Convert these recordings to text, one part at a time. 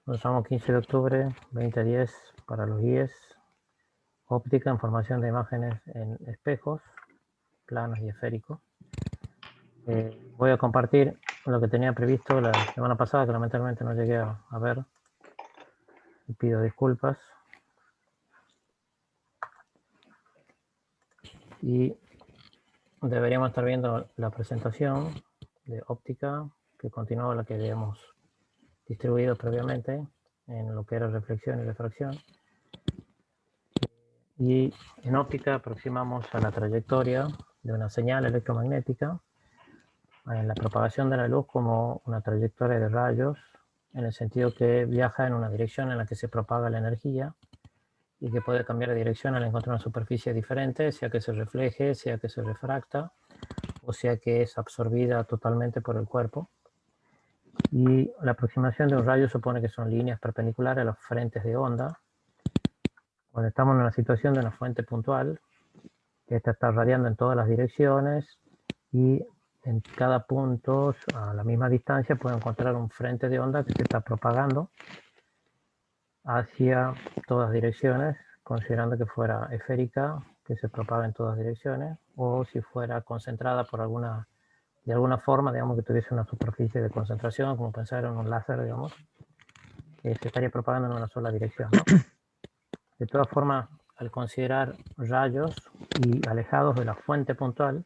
Nos llamamos 15 de octubre 2010 para los IES. Óptica en formación de imágenes en espejos, planos y esféricos. Voy a compartir lo que tenía previsto la semana pasada, que lamentablemente no llegué a ver. Y pido disculpas. Y deberíamos estar viendo la presentación de óptica, que continuaba la que habíamos distribuido previamente en lo que era reflexión y refracción. Y en óptica aproximamos a la trayectoria de una señal electromagnética en la propagación de la luz como una trayectoria de rayos, en el sentido que viaja en una dirección en la que se propaga la energía y que puede cambiar de dirección al encontrar una superficie diferente, sea que se refleje, sea que se refracta o sea que es absorbida totalmente por el cuerpo. Y la aproximación de un rayo supone que son líneas perpendiculares a los frentes de onda. Cuando estamos en una situación de una fuente puntual, esta está radiando en todas las direcciones y en cada punto, a la misma distancia, puedo encontrar un frente de onda que se está propagando hacia todas direcciones, considerando que fuera esférica, que se propaga en todas direcciones, o si fuera concentrada por de alguna forma, digamos, que tuviese una superficie de concentración, como pensar en un láser, digamos, que se estaría propagando en una sola dirección, ¿no? De todas formas, al considerar rayos y alejados de la fuente puntual,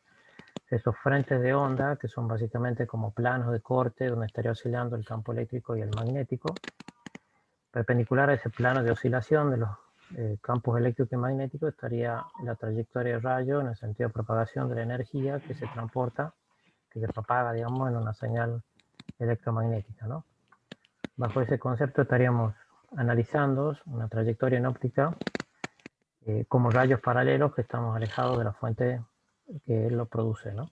esos frentes de onda, que son básicamente como planos de corte donde estaría oscilando el campo eléctrico y el magnético, perpendicular a ese plano de oscilación de los campos eléctricos y magnéticos estaría la trayectoria de rayo en el sentido de propagación de la energía que se transporta, que se propaga, digamos, en una señal electromagnética, ¿no? Bajo ese concepto estaríamos analizando una trayectoria en óptica como rayos paralelos que estamos alejados de la fuente que lo produce, ¿no?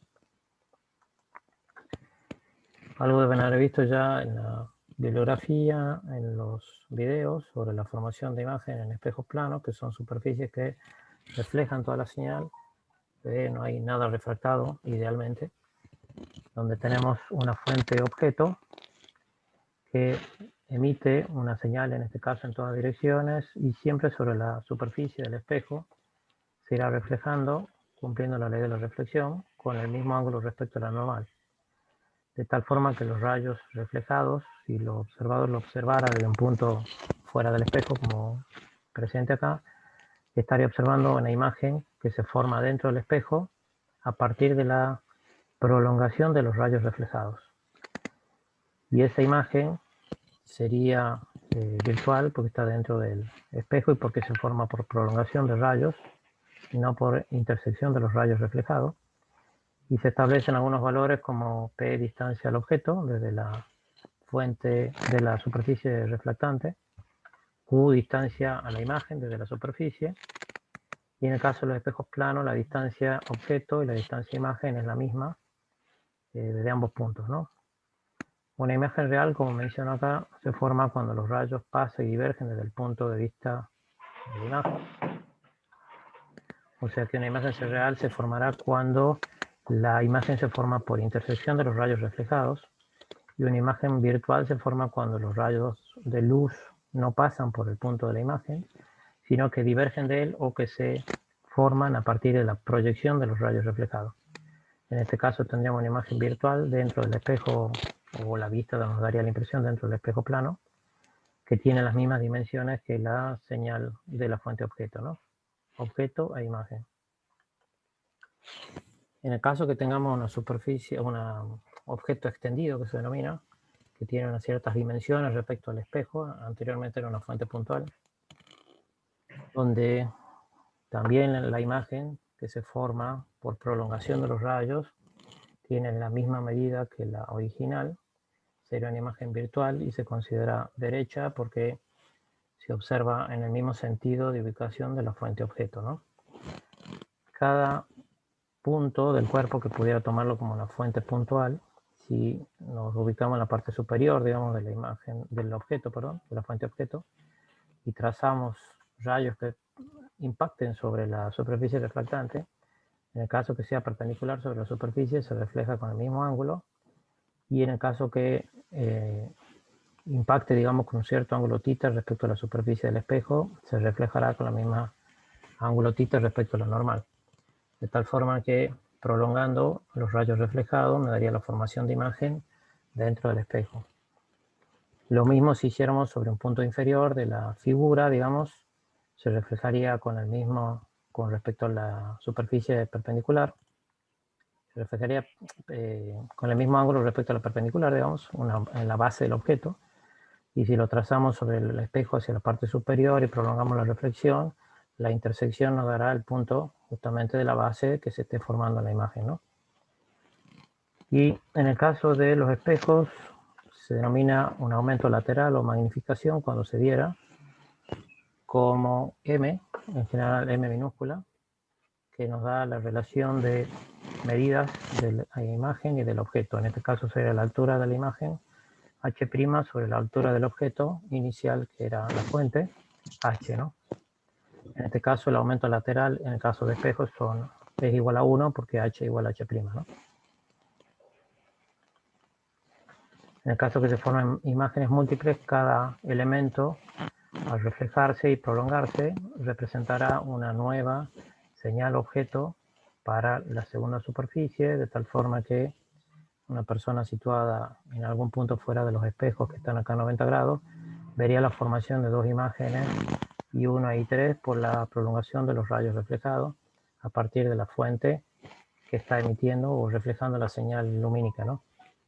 Algo deben haber visto ya en la bibliografía, en los videos sobre la formación de imagen en espejos planos, que son superficies que reflejan toda la señal, no hay nada refractado idealmente, donde tenemos una fuente objeto que emite una señal, en este caso en todas direcciones, y siempre sobre la superficie del espejo se irá reflejando, cumpliendo la ley de la reflexión, con el mismo ángulo respecto a la normal. De tal forma que los rayos reflejados, si lo observador lo observara desde un punto fuera del espejo, como presente acá, estaría observando una imagen que se forma dentro del espejo a partir de la prolongación de los rayos reflejados. Y esa imagen sería virtual porque está dentro del espejo y porque se forma por prolongación de rayos y no por intersección de los rayos reflejados. Y se establecen algunos valores como P distancia al objeto desde la fuente de la superficie reflectante, Q distancia a la imagen desde la superficie, y en el caso de los espejos planos la distancia objeto y la distancia imagen es la misma desde ambos puntos, ¿no? Una imagen real, como menciono acá, se forma cuando los rayos pasan y divergen desde el punto de vista de la imagen. O sea que una imagen real se formará cuando la imagen se forma por intersección de los rayos reflejados, y una imagen virtual se forma cuando los rayos de luz no pasan por el punto de la imagen, sino que divergen de él o que se forman a partir de la proyección de los rayos reflejados. En este caso tendríamos una imagen virtual dentro del espejo, o la vista nos daría la impresión dentro del espejo plano, que tiene las mismas dimensiones que la señal de la fuente objeto, ¿no? Objeto e imagen. En el caso que tengamos una superficie, un objeto extendido que se denomina, que tiene unas ciertas dimensiones respecto al espejo, anteriormente era una fuente puntual, donde también la imagen que se forma por prolongación de los rayos tiene la misma medida que la original, sería una imagen virtual y se considera derecha porque se observa en el mismo sentido de ubicación de la fuente objeto, ¿no? Cada punto del cuerpo que pudiera tomarlo como una fuente puntual, si nos ubicamos en la parte superior, digamos, de la imagen, del objeto, perdón, de la fuente objeto, y trazamos rayos que impacten sobre la superficie reflectante, en el caso que sea perpendicular sobre la superficie se refleja con el mismo ángulo, y en el caso que impacte, digamos, con un cierto ángulo θ respecto a la superficie del espejo, se reflejará con la misma ángulo θ respecto a lo normal. De tal forma que, prolongando los rayos reflejados, me daría la formación de imagen dentro del espejo. Lo mismo si hiciéramos sobre un punto inferior de la figura, digamos, se reflejaría con el mismo, con respecto a la superficie perpendicular, se reflejaría con el mismo ángulo respecto a la perpendicular, digamos, en la base del objeto. Y si lo trazamos sobre el espejo hacia la parte superior y prolongamos la reflexión, la intersección nos dará el punto justamente de la base que se esté formando en la imagen, ¿no? Y en el caso de los espejos, se denomina un aumento lateral o magnificación cuando se diera como M, en general M minúscula, que nos da la relación de medidas de la imagen y del objeto. En este caso sería la altura de la imagen, H' sobre la altura del objeto inicial, que era la fuente, H, ¿no? En este caso el aumento lateral, en el caso de espejos, es igual a 1 porque H igual a H', ¿no? En el caso que se formen imágenes múltiples, cada elemento, al reflejarse y prolongarse, representará una nueva señal objeto para la segunda superficie, de tal forma que una persona situada en algún punto fuera de los espejos que están acá a 90 grados, vería la formación de dos imágenes, I1 e I3, por la prolongación de los rayos reflejados a partir de la fuente que está emitiendo o reflejando la señal lumínica, ¿no?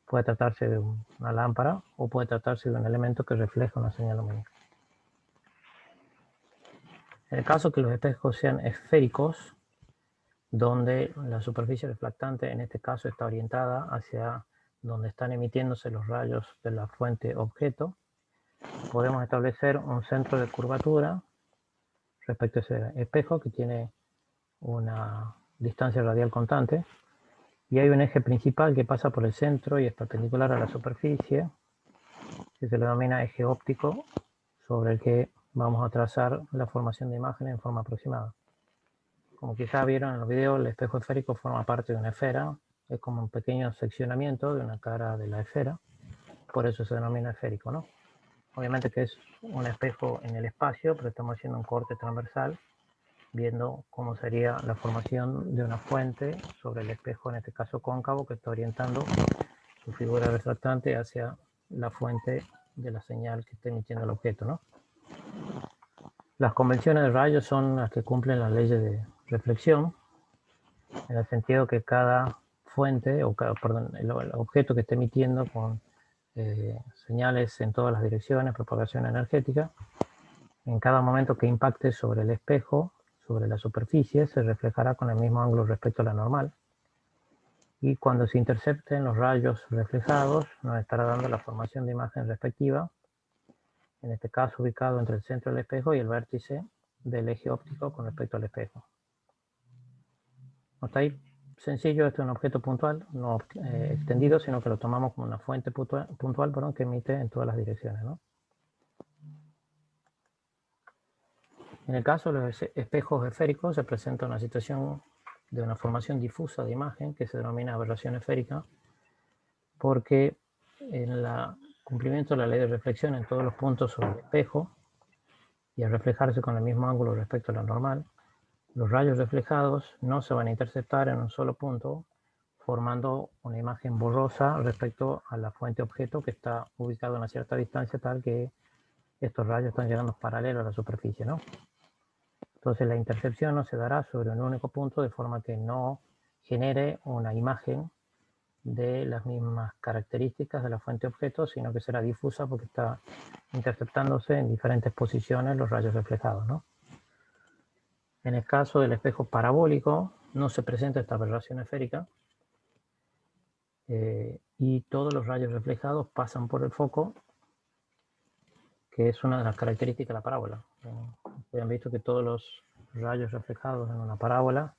Puede tratarse de una lámpara o puede tratarse de un elemento que refleja una señal lumínica. En el caso que los espejos sean esféricos, donde la superficie reflectante en este caso está orientada hacia donde están emitiéndose los rayos de la fuente objeto, podemos establecer un centro de curvatura respecto a ese espejo que tiene una distancia radial constante, y hay un eje principal que pasa por el centro y es perpendicular a la superficie, que se le denomina eje óptico, sobre el que vamos a trazar la formación de imágenes en forma aproximada. Como quizá vieron en los videos, el espejo esférico forma parte de una esfera, es como un pequeño seccionamiento de una cara de la esfera, por eso se denomina esférico, ¿no? Obviamente que es un espejo en el espacio, pero estamos haciendo un corte transversal, viendo cómo sería la formación de una fuente sobre el espejo, en este caso cóncavo, que está orientando su figura reflectante hacia la fuente de la señal que está emitiendo el objeto, ¿no? Las convenciones de rayos son las que cumplen las leyes de reflexión, en el sentido que cada fuente, el objeto que esté emitiendo con señales en todas las direcciones, propagación energética, en cada momento que impacte sobre el espejo, sobre la superficie, se reflejará con el mismo ángulo respecto a la normal. Y cuando se intercepten los rayos reflejados, nos estará dando la formación de imagen respectiva, en este caso ubicado entre el centro del espejo y el vértice del eje óptico con respecto al espejo. ¿No está ahí? Sencillo, este es un objeto puntual, no extendido, sino que lo tomamos como una fuente puntual, que emite en todas las direcciones, ¿no? En el caso de los espejos esféricos se presenta una situación de una formación difusa de imagen que se denomina aberración esférica, porque en el cumplimiento de la ley de reflexión en todos los puntos sobre el espejo y al reflejarse con el mismo ángulo respecto a lo normal, los rayos reflejados no se van a interceptar en un solo punto, formando una imagen borrosa respecto a la fuente objeto que está ubicado a una cierta distancia, tal que estos rayos están llegando paralelos a la superficie, ¿no? Entonces la intercepción no se dará sobre un único punto, de forma que no genere una imagen de las mismas características de la fuente objeto, sino que será difusa porque está interceptándose en diferentes posiciones los rayos reflejados, ¿no? En el caso del espejo parabólico no se presenta esta aberración esférica y todos los rayos reflejados pasan por el foco, que es una de las características de la parábola. Ustedes han visto que todos los rayos reflejados en una parábola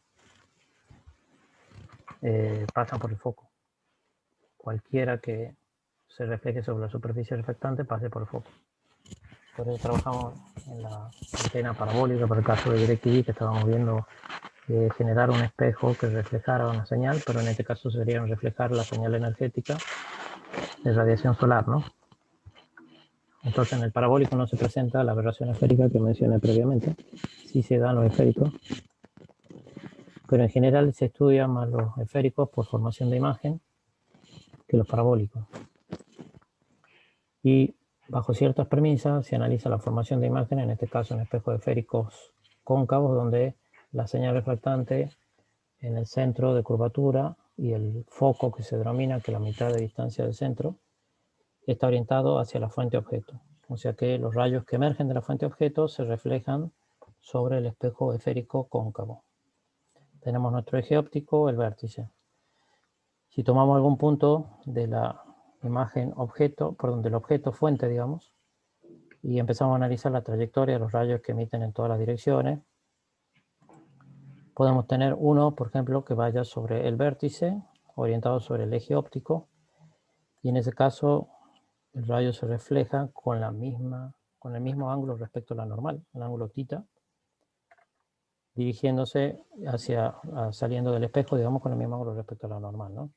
pasan por el foco. Cualquiera que se refleje sobre la superficie reflectante pase por el foco. Por eso trabajamos en la antena parabólica, por el caso de DirecTV, que estábamos viendo generar un espejo que reflejara una señal, pero en este caso sería reflejar la señal energética de radiación solar, ¿no? Entonces en el parabólico no se presenta la aberración esférica que mencioné previamente. Sí se dan los esféricos, pero en general se estudian más los esféricos por formación de imagen que los parabólicos. Y bajo ciertas premisas se analiza la formación de imagen, en este caso en espejos esféricos cóncavos, donde la señal reflectante en el centro de curvatura y el foco que se denomina que la mitad de distancia del centro está orientado hacia la fuente objeto. O sea que los rayos que emergen de la fuente objeto se reflejan sobre el espejo esférico cóncavo. Tenemos nuestro eje óptico, el vértice. Si tomamos algún punto de la imagen objeto, perdón, del objeto fuente, digamos, y empezamos a analizar la trayectoria de los rayos que emiten en todas las direcciones, podemos tener uno, por ejemplo, que vaya sobre el vértice, orientado sobre el eje óptico, y en ese caso el rayo se refleja con el mismo ángulo respecto a la normal, el ángulo θ, dirigiéndose saliendo del espejo, digamos, con el mismo ángulo respecto a la normal, ¿no?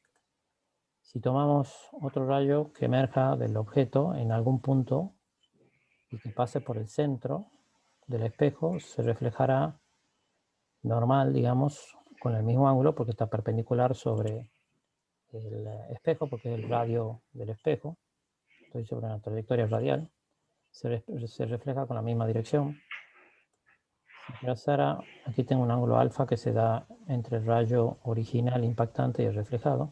Si tomamos otro rayo que emerja del objeto en algún punto y que pase por el centro del espejo, se reflejará normal, digamos, con el mismo ángulo porque está perpendicular sobre el espejo, porque es el radio del espejo. Estoy sobre una trayectoria radial. Se refleja con la misma dirección. Si trazara, aquí tengo un ángulo alfa que se da entre el rayo original impactante y el reflejado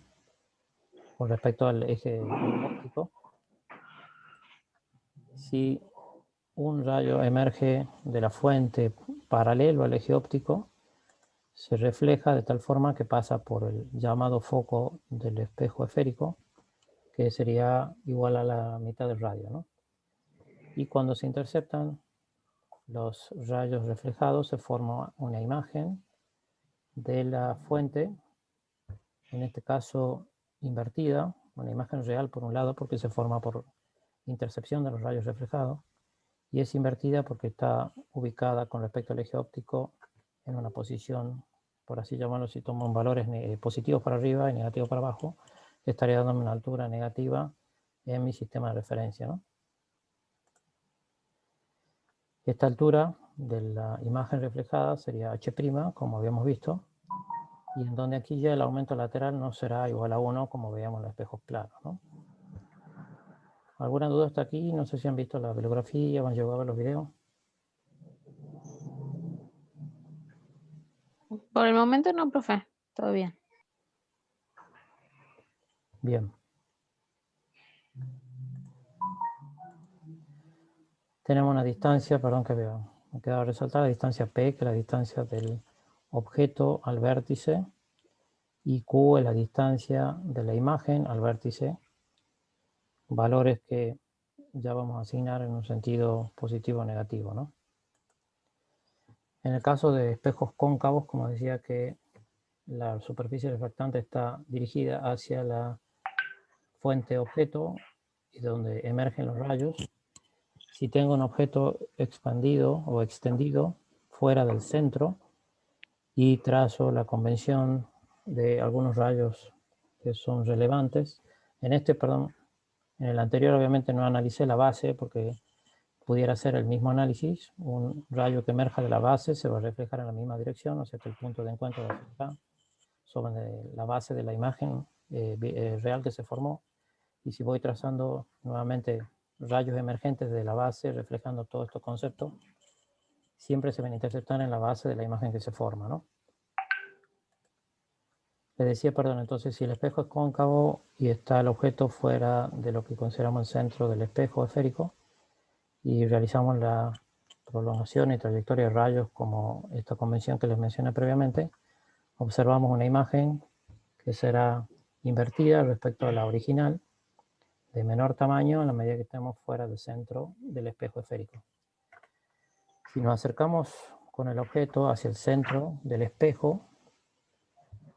con respecto al eje óptico. Si un rayo emerge de la fuente paralelo al eje óptico, se refleja de tal forma que pasa por el llamado foco del espejo esférico, que sería igual a la mitad del radio, ¿no? Y cuando se interceptan los rayos reflejados, se forma una imagen de la fuente, en este caso invertida, una imagen real por un lado porque se forma por intercepción de los rayos reflejados, y es invertida porque está ubicada con respecto al eje óptico en una posición, por así llamarlo, si tomo valores positivos para arriba y negativos para abajo, estaría dándome una altura negativa en mi sistema de referencia, ¿no? Esta altura de la imagen reflejada sería h', como habíamos visto, y en donde aquí ya el aumento lateral no será igual a 1, como veíamos en los espejos planos, ¿no? ¿Alguna duda hasta aquí? No sé si han visto la bibliografía o han llegado a ver los videos. Por el momento no, profe. Todo bien. Bien. Tenemos una distancia, perdón que me he quedado resaltar, la distancia P, que es la distancia del objeto al vértice, y Q es la distancia de la imagen al vértice, valores que ya vamos a asignar en un sentido positivo o negativo, ¿no? En el caso de espejos cóncavos, como decía, que la superficie refractante está dirigida hacia la fuente objeto y donde emergen los rayos. Si tengo un objeto expandido o extendido fuera del centro y trazo la convención de algunos rayos que son relevantes, en el anterior obviamente no analicé la base porque pudiera ser el mismo análisis, un rayo que emerja de la base se va a reflejar en la misma dirección, o sea que el punto de encuentro va a ser acá, sobre la base de la imagen real que se formó. Y si voy trazando nuevamente rayos emergentes de la base, reflejando todos estos conceptos, siempre se van a interceptar en la base de la imagen que se forma, ¿no? Les decía, perdón, entonces si el espejo es cóncavo y está el objeto fuera de lo que consideramos el centro del espejo esférico y realizamos la prolongación y trayectoria de rayos como esta convención que les mencioné previamente, observamos una imagen que será invertida respecto a la original, de menor tamaño en la medida que estemos fuera del centro del espejo esférico. Si nos acercamos con el objeto hacia el centro del espejo,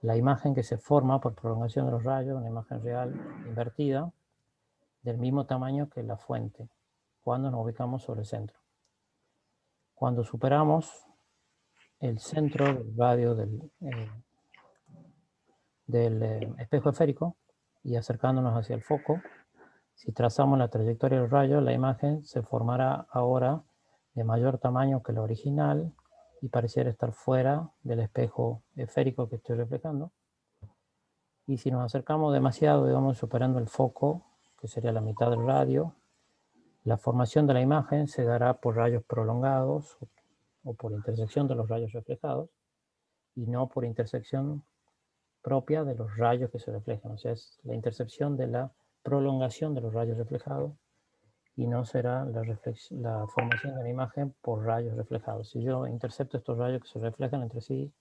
la imagen que se forma por prolongación de los rayos, una imagen real invertida, del mismo tamaño que la fuente, cuando nos ubicamos sobre el centro. Cuando superamos el centro del radio del espejo esférico y acercándonos hacia el foco, Si trazamos la trayectoria del rayo, la imagen se formará ahora de mayor tamaño que la original y pareciera estar fuera del espejo esférico que estoy reflejando. Y si nos acercamos demasiado, digamos, superando el foco, que sería la mitad del radio, la formación de la imagen se dará por rayos prolongados o por intersección de los rayos reflejados y no por intersección propia de los rayos que se reflejan. O sea, es la intercepción de la prolongación de los rayos reflejados y no será la formación de la imagen por rayos reflejados. Si yo intercepto estos rayos que se reflejan entre sí,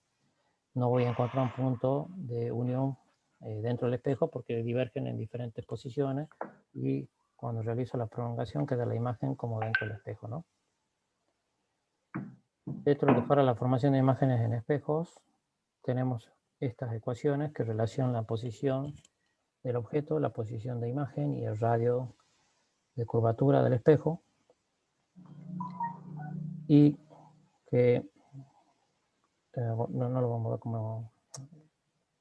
no voy a encontrar un punto de unión dentro del espejo porque divergen en diferentes posiciones y cuando realizo la prolongación queda la imagen como dentro del espejo, ¿no? Dentro de lo que fuera la formación de imágenes en espejos, tenemos estas ecuaciones que relacionan la posición del objeto, la posición de imagen y el radio de curvatura del espejo, y que no lo vamos a ver como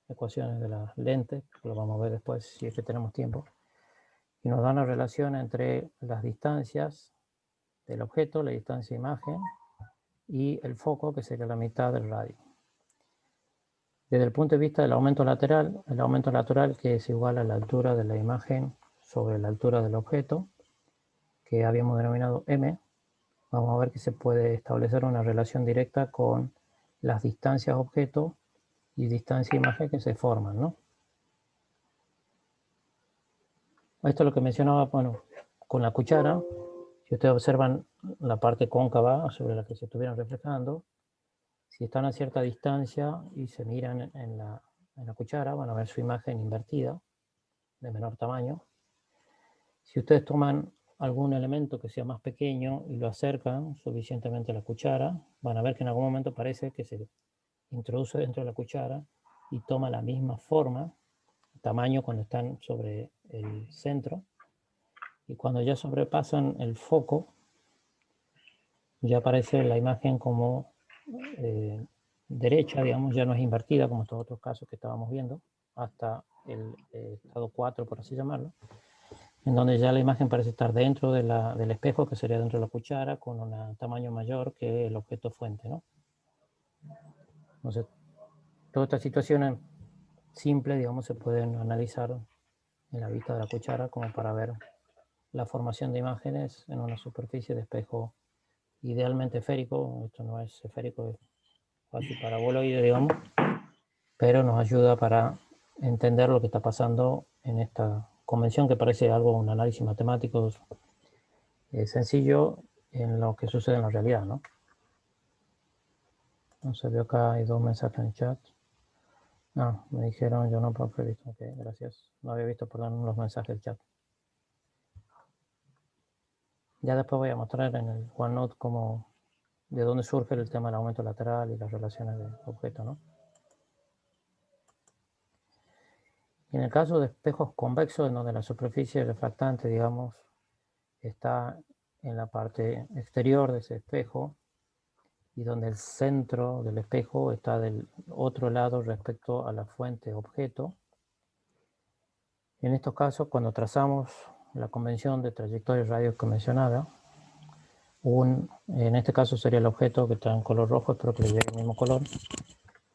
ecuaciones de las lentes, lo vamos a ver después si es que tenemos tiempo, y nos dan la relación entre las distancias del objeto, la distancia imagen, y el foco, que sería la mitad del radio. Desde el punto de vista del aumento lateral, el aumento lateral que es igual a la altura de la imagen sobre la altura del objeto, que habíamos denominado m, vamos a ver que se puede establecer una relación directa con las distancias objeto y distancia imagen que se forman, ¿no? Esto es lo que mencionaba, bueno, con la cuchara. Si ustedes observan la parte cóncava sobre la que se estuvieran reflejando, si están a cierta distancia y se miran en la cuchara, van a ver su imagen invertida, de menor tamaño. Si ustedes toman algún elemento que sea más pequeño y lo acercan suficientemente a la cuchara, van a ver que en algún momento parece que se introduce dentro de la cuchara y toma la misma forma, tamaño cuando están sobre el centro, y cuando ya sobrepasan el foco, ya aparece la imagen como derecha, digamos, ya no es invertida como estos otros casos que estábamos viendo, hasta el estado 4, por así llamarlo, en donde ya la imagen parece estar dentro del espejo, que sería dentro de la cuchara, con un tamaño mayor que el objeto fuente, ¿no? Entonces, todas estas situaciones simples, digamos, se pueden analizar en la vista de la cuchara como para ver la formación de imágenes en una superficie de espejo idealmente esférico. Esto no es esférico, es casi paraboloide, digamos, pero nos ayuda para entender lo que está pasando en esta convención, que parece algo, un análisis matemático sencillo en lo que sucede en la realidad, ¿no? Entonces veo acá hay 2 mensajes en el chat. No, me dijeron yo no puedo visto. Ok, gracias. No había visto, perdón, los mensajes del chat. Ya después voy a mostrar en el OneNote cómo, de dónde surge el tema del aumento lateral y las relaciones de objetos, ¿no? Y en el caso de espejos convexos, en donde la superficie refractante, digamos, está en la parte exterior de ese espejo y donde el centro del espejo está del otro lado respecto a la fuente objeto. En estos casos, cuando trazamos la convención de trayectoria radio convencionada, en este caso sería el objeto que está en color rojo, espero que le llegue el mismo color.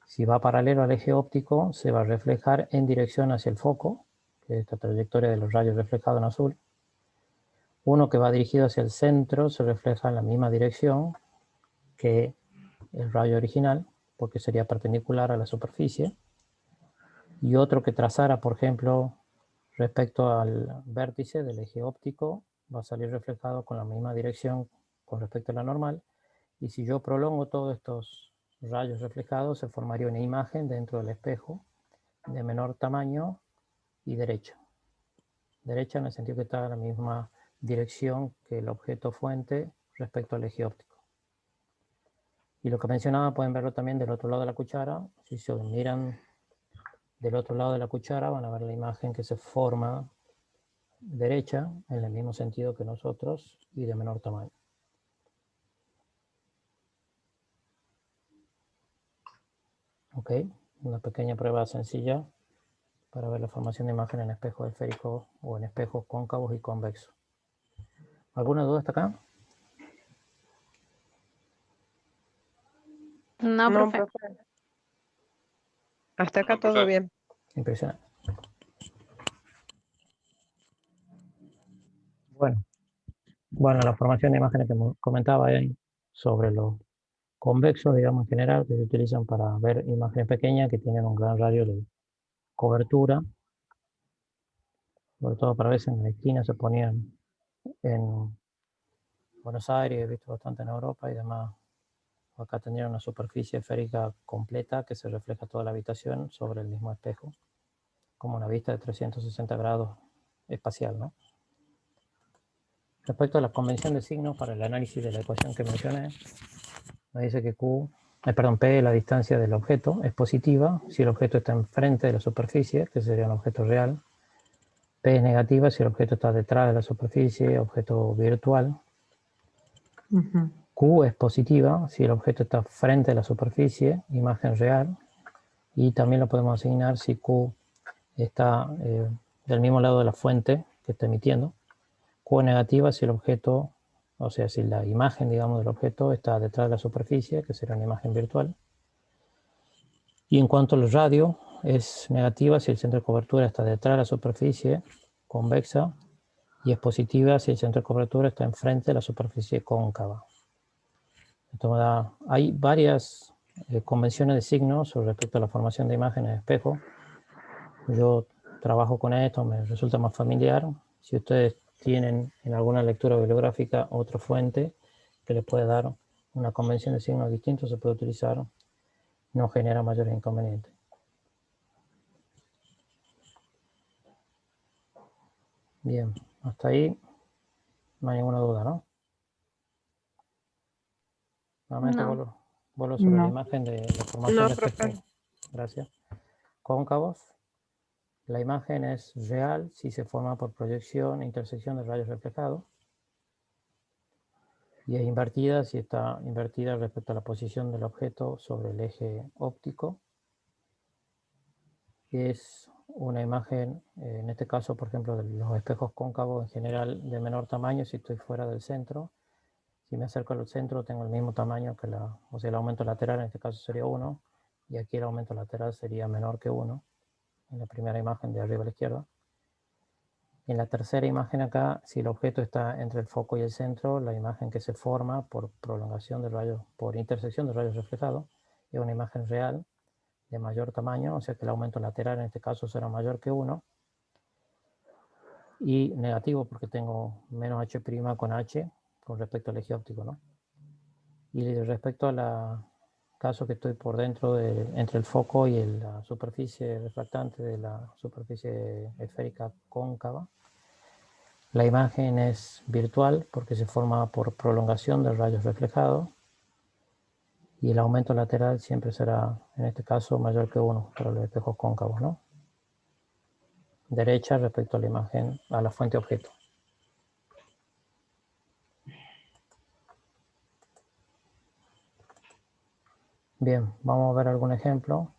Si va paralelo al eje óptico, se va a reflejar en dirección hacia el foco, que es esta trayectoria de los rayos reflejados en azul. Uno que va dirigido hacia el centro se refleja en la misma dirección que el rayo original, porque sería perpendicular a la superficie. Y otro que trazara, por ejemplo, respecto al vértice del eje óptico, va a salir reflejado con la misma dirección con respecto a la normal. Y si yo prolongo todos estos rayos reflejados, se formaría una imagen dentro del espejo de menor tamaño y derecha. Derecha en el sentido que está en la misma dirección que el objeto fuente respecto al eje óptico. Y lo que mencionaba pueden verlo también del otro lado de la cuchara. Si se miran del otro lado de la cuchara van a ver la imagen que se forma derecha en el mismo sentido que nosotros y de menor tamaño. Ok, una pequeña prueba sencilla para ver la formación de imagen en espejos esféricos o en espejos cóncavos y convexos. ¿Alguna duda hasta acá? No, No, profe. profe. Hasta acá No, todo profe. bien. Impresionante. Bueno, la formación de imágenes que comentaba ahí sobre los convexos, digamos, en general, que se utilizan para ver imágenes pequeñas que tienen un gran radio de cobertura, sobre todo para veces en la esquina se ponían en Buenos Aires, he visto bastante en Europa y demás. Acá tendrían una superficie esférica completa que se refleja toda la habitación sobre el mismo espejo, como una vista de 360 grados espacial, ¿no? Respecto a la convención de signos para el análisis de la ecuación que mencioné, me dice que P, la distancia del objeto, es positiva si el objeto está enfrente de la superficie, que sería un objeto real. P es negativa si el objeto está detrás de la superficie, objeto virtual. Q es positiva si el objeto está frente a la superficie, imagen real. Y también lo podemos asignar si Q está del mismo lado de la fuente que está emitiendo. Q es negativa si el objeto, o sea, si la imagen, digamos, del objeto está detrás de la superficie, que será una imagen virtual. Y en cuanto al radio, es negativa si el centro de cobertura está detrás de la superficie convexa y es positiva si el centro de cobertura está enfrente de la superficie cóncava. Entonces, hay varias convenciones de signos sobre respecto a la formación de imágenes de espejo. Yo trabajo con esto, me resulta más familiar. Si ustedes tienen en alguna lectura bibliográfica otra fuente que les puede dar una convención de signos distintos, se puede utilizar, no genera mayores inconvenientes. Bien, hasta ahí no hay ninguna duda, ¿no? Nuevamente No. vuelvo sobre la No. imagen de la formación No, de profe. espejos. Gracias. Cóncavos. La imagen es real si se forma por proyección e intersección de rayos reflejados. Y es invertida si está invertida respecto a la posición del objeto sobre el eje óptico. Es una imagen, en este caso, por ejemplo, de los espejos cóncavos en general de menor tamaño si estoy fuera del centro. Si me acerco al centro tengo el mismo tamaño que o sea, el aumento lateral en este caso sería 1 y aquí el aumento lateral sería menor que 1 en la primera imagen de arriba a la izquierda. En la tercera imagen acá, si el objeto está entre el foco y el centro, la imagen que se forma por prolongación de rayos, por intersección de rayos reflejados, es una imagen real de mayor tamaño, o sea que el aumento lateral en este caso será mayor que 1. Y negativo porque tengo menos h' con h con respecto al eje óptico, ¿no? Y respecto al caso que estoy por dentro, entre el foco y la superficie refractante de la superficie esférica cóncava, la imagen es virtual porque se forma por prolongación de rayos reflejados y el aumento lateral siempre será, en este caso, mayor que 1 para los espejos cóncavos, ¿no? Derecha respecto a la imagen, a la fuente objeto. Bien, vamos a ver algún ejemplo.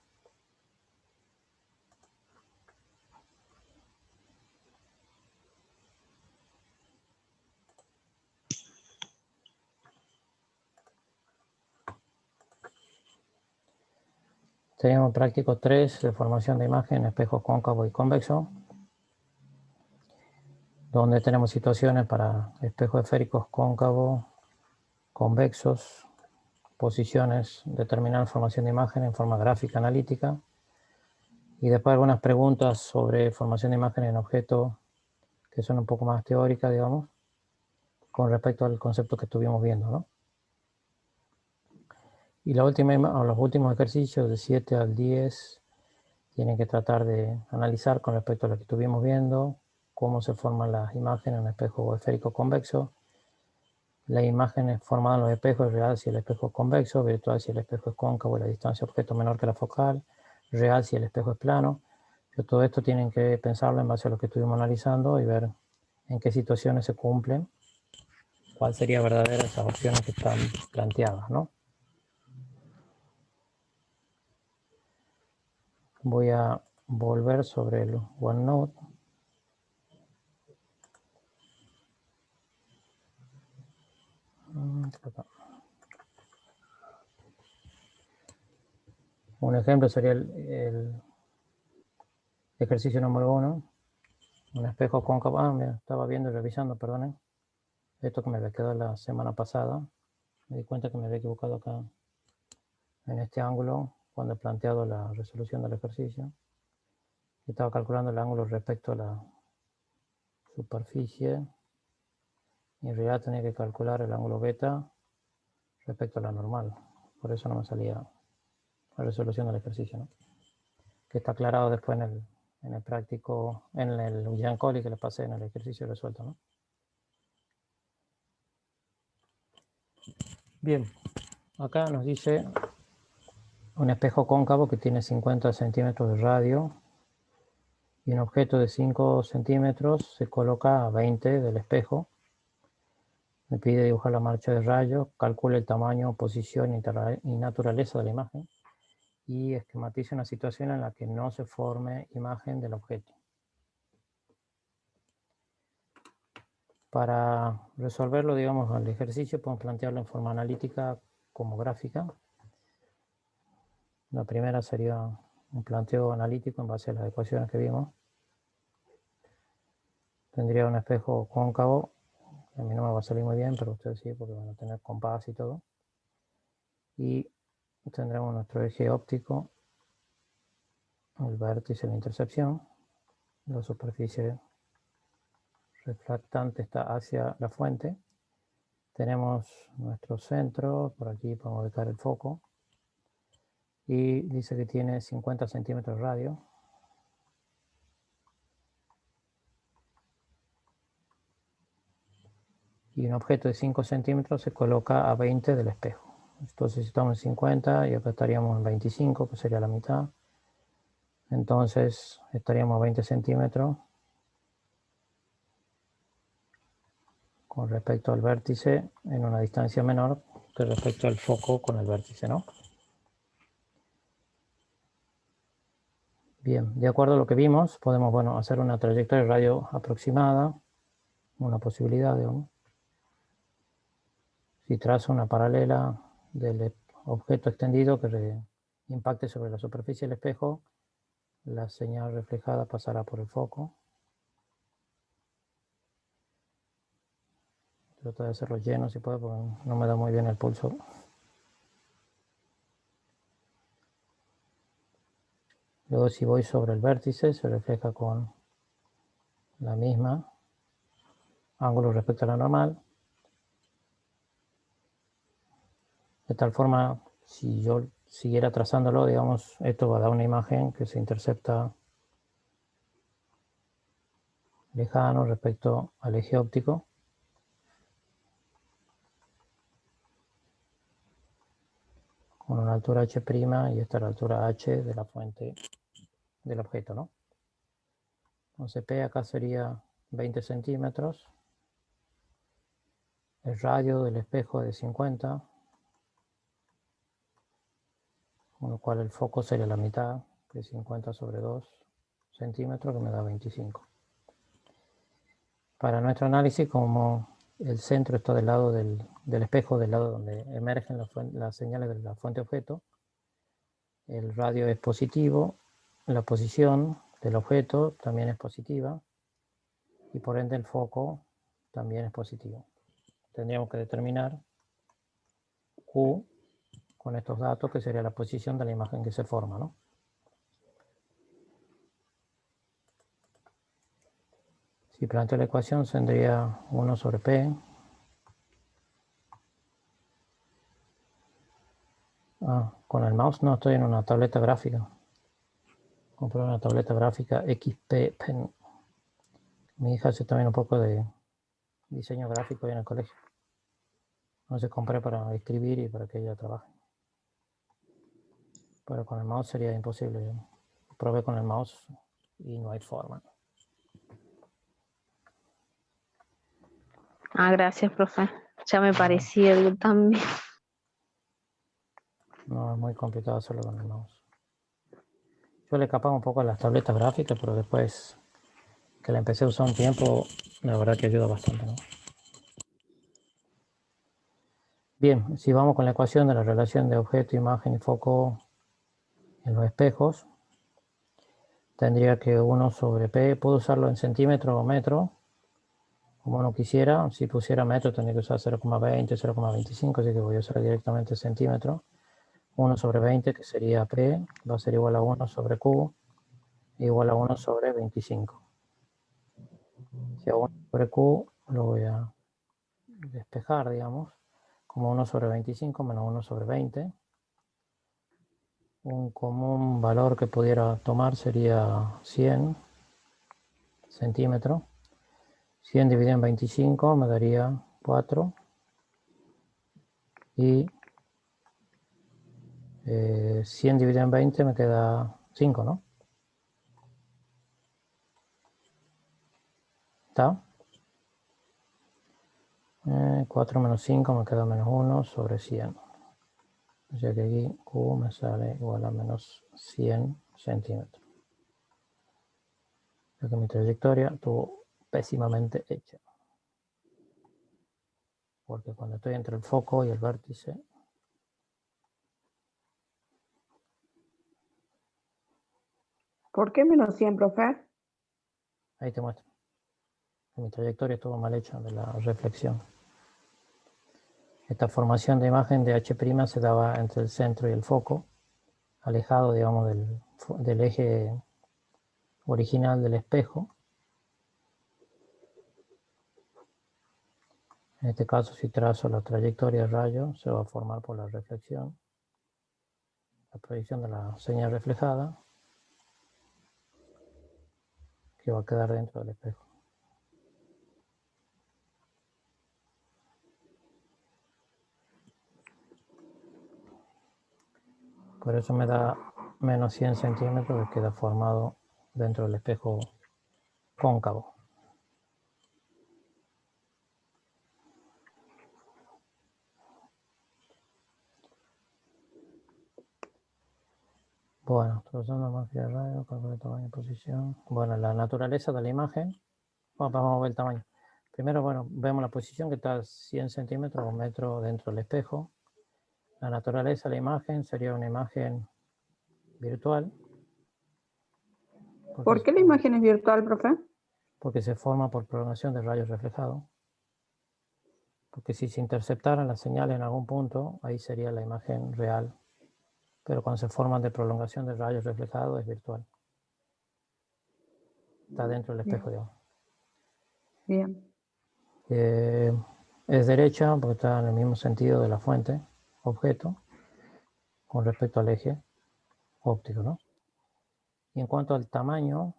Tenemos práctico 3 de formación de imagen, espejos cóncavo y convexo, donde tenemos situaciones para espejos esféricos cóncavos, convexos, posiciones, determinar formación de imagen en forma gráfica analítica, y después algunas preguntas sobre formación de imagen en objetos que son un poco más teóricas, digamos, con respecto al concepto que estuvimos viendo, ¿no? Y los últimos ejercicios de 7 al 10 tienen que tratar de analizar con respecto a lo que estuvimos viendo, cómo se forman las imágenes en un espejo esférico convexo. La imagen es formada en los espejos es real si el espejo es convexo, virtual si el espejo es cóncavo y la distancia objeto menor que la focal, real si el espejo es plano. Pero todo esto tienen que pensarlo en base a lo que estuvimos analizando y ver en qué situaciones se cumplen, cuál sería verdadera esas opciones que están planteadas, ¿no? Voy a volver sobre el OneNote. Un ejemplo sería el ejercicio número 1. Un espejo cóncavo. Mira, estaba viendo y revisando, perdonen. Esto que me había quedado la semana pasada. Me di cuenta que me había equivocado acá en este ángulo cuando he planteado la resolución del ejercicio. Estaba calculando el ángulo respecto a la superficie y en realidad tenía que calcular el ángulo beta respecto a la normal. Por eso no me salía la resolución del ejercicio, ¿no? Que está aclarado después en el práctico, en el Giancoli que les pasé en el ejercicio resuelto, ¿no? Bien, acá nos dice un espejo cóncavo que tiene 50 centímetros de radio y un objeto de 5 centímetros se coloca a 20 del espejo. Me pide dibujar la marcha de rayos, calcule el tamaño, posición y naturaleza de la imagen y esquematice una situación en la que no se forme imagen del objeto. Para resolverlo, digamos, al ejercicio, podemos plantearlo en forma analítica como gráfica. La primera sería un planteo analítico en base a las ecuaciones que vimos. Tendría un espejo cóncavo, a mí no me va a salir muy bien, pero ustedes sí, porque van a tener compás y todo. Y tendremos nuestro eje óptico, el vértice, la intercepción, la superficie reflectante está hacia la fuente. Tenemos nuestro centro, por aquí podemos ubicar el foco. Y dice que tiene 50 centímetros de radio. Y un objeto de 5 centímetros se coloca a 20 del espejo. Entonces estamos en 50 y acá estaríamos en 25, que sería la mitad. Entonces estaríamos a 20 centímetros con respecto al vértice en una distancia menor que respecto al foco con el vértice, ¿no? Bien, de acuerdo a lo que vimos, podemos, bueno, hacer una trayectoria de radio aproximada, una posibilidad, digamos. Si trazo una paralela del objeto extendido que impacte sobre la superficie del espejo, la señal reflejada pasará por el foco. Trato de hacerlo lleno si puedo, porque no me da muy bien el pulso. Luego, si voy sobre el vértice, se refleja con la misma ángulo respecto a la normal. De tal forma, si yo siguiera trazándolo, digamos, esto va a dar una imagen que se intercepta lejano respecto al eje óptico. Con una altura h' y esta es la altura h de la fuente del objeto, ¿no? Entonces P acá sería 20 centímetros. El radio del espejo es de 50, con lo cual el foco sería la mitad, que es 50 sobre 2 centímetros, que me da 25. Para nuestro análisis, como el centro está del lado del espejo, del lado donde emergen las señales de la fuente objeto, el radio es positivo, la posición del objeto también es positiva, y por ende el foco también es positivo. Tendríamos que determinar Q con estos datos, que sería la posición de la imagen que se forma, ¿no? Si planteo la ecuación, tendría 1 sobre P. Con el mouse no, estoy en una tableta gráfica. Compré una tableta gráfica XP Pen. Mi hija hace también un poco de diseño gráfico en el colegio. Entonces compré para escribir y para que ella trabaje. Pero con el mouse sería imposible. Yo probé con el mouse y no hay forma. Gracias, profe. Ya me parecía yo también. No, es muy complicado hacerlo con el mouse. Yo le capaba un poco a las tabletas gráficas, pero después que la empecé a usar un tiempo, la verdad que ayuda bastante, ¿no? Bien, si vamos con la ecuación de la relación de objeto, imagen y foco en los espejos, tendría que 1 sobre P, puedo usarlo en centímetro o metro, como uno quisiera. Si pusiera metro tendría que usar 0,20, 0,25, así que voy a usar directamente centímetro. 1 sobre 20, que sería P, va a ser igual a 1 sobre Q, igual a 1 sobre 25. Si a 1 sobre Q lo voy a despejar, digamos, como 1 sobre 25 menos 1 sobre 20. Un común valor que pudiera tomar sería 100 centímetros. 100 dividido en 25 me daría 4. Y 100 dividido en 20 me queda 5, ¿no? ¿Está? 4 menos 5 me queda menos 1 sobre 100. O sea que aquí Q me sale igual a menos 100 centímetros. O sea que mi trayectoria estuvo pésimamente hecha. Porque cuando estoy entre el foco y el vértice, ¿Por qué menos 100, profe? ahí te muestro. Mi trayectoria estuvo mal hecha de la reflexión. Esta formación de imagen de H' se daba entre el centro y el foco, alejado, digamos, del eje original del espejo. En este caso, si trazo la trayectoria de rayo, se va a formar por la reflexión, la proyección de la señal reflejada, que va a quedar dentro del espejo. Por eso me da menos 100 centímetros que queda formado dentro del espejo cóncavo. Bueno, trazando más de radio, calculo el tamaño y posición. Bueno, la naturaleza de la imagen. Bueno, vamos a ver el tamaño. Primero, bueno, vemos la posición que está a 100 centímetros o metro dentro del espejo. La naturaleza de la imagen sería una imagen virtual. ¿Por qué la imagen es virtual, profe? Porque se forma por prolongación de rayos reflejados. Porque si se interceptaran las señales en algún punto, ahí sería la imagen real. Pero cuando se forman de prolongación de rayos reflejados, es virtual. Está dentro del espejo, digamos. Bien. Es derecha porque está en el mismo sentido de la fuente, objeto, con respecto al eje óptico, ¿no? Y en cuanto al tamaño...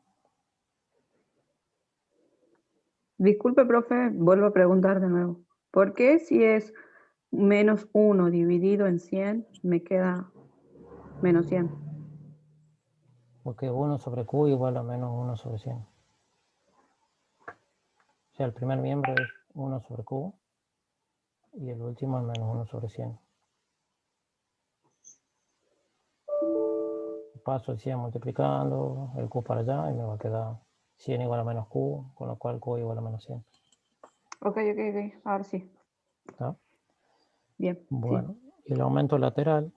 Disculpe, profe, vuelvo a preguntar de nuevo. ¿Por qué si es menos 1 dividido en 100 me queda menos 100? Porque 1 sobre Q igual a menos 1 sobre 100. O sea, el primer miembro es 1 sobre Q y el último es menos 1 sobre 100. Paso el 100 multiplicando el Q para allá y me va a quedar 100 igual a menos Q, con lo cual Q igual a menos 100. Ok. Ahora sí. ¿Está? Bien. Bueno, Sí. y el aumento lateral,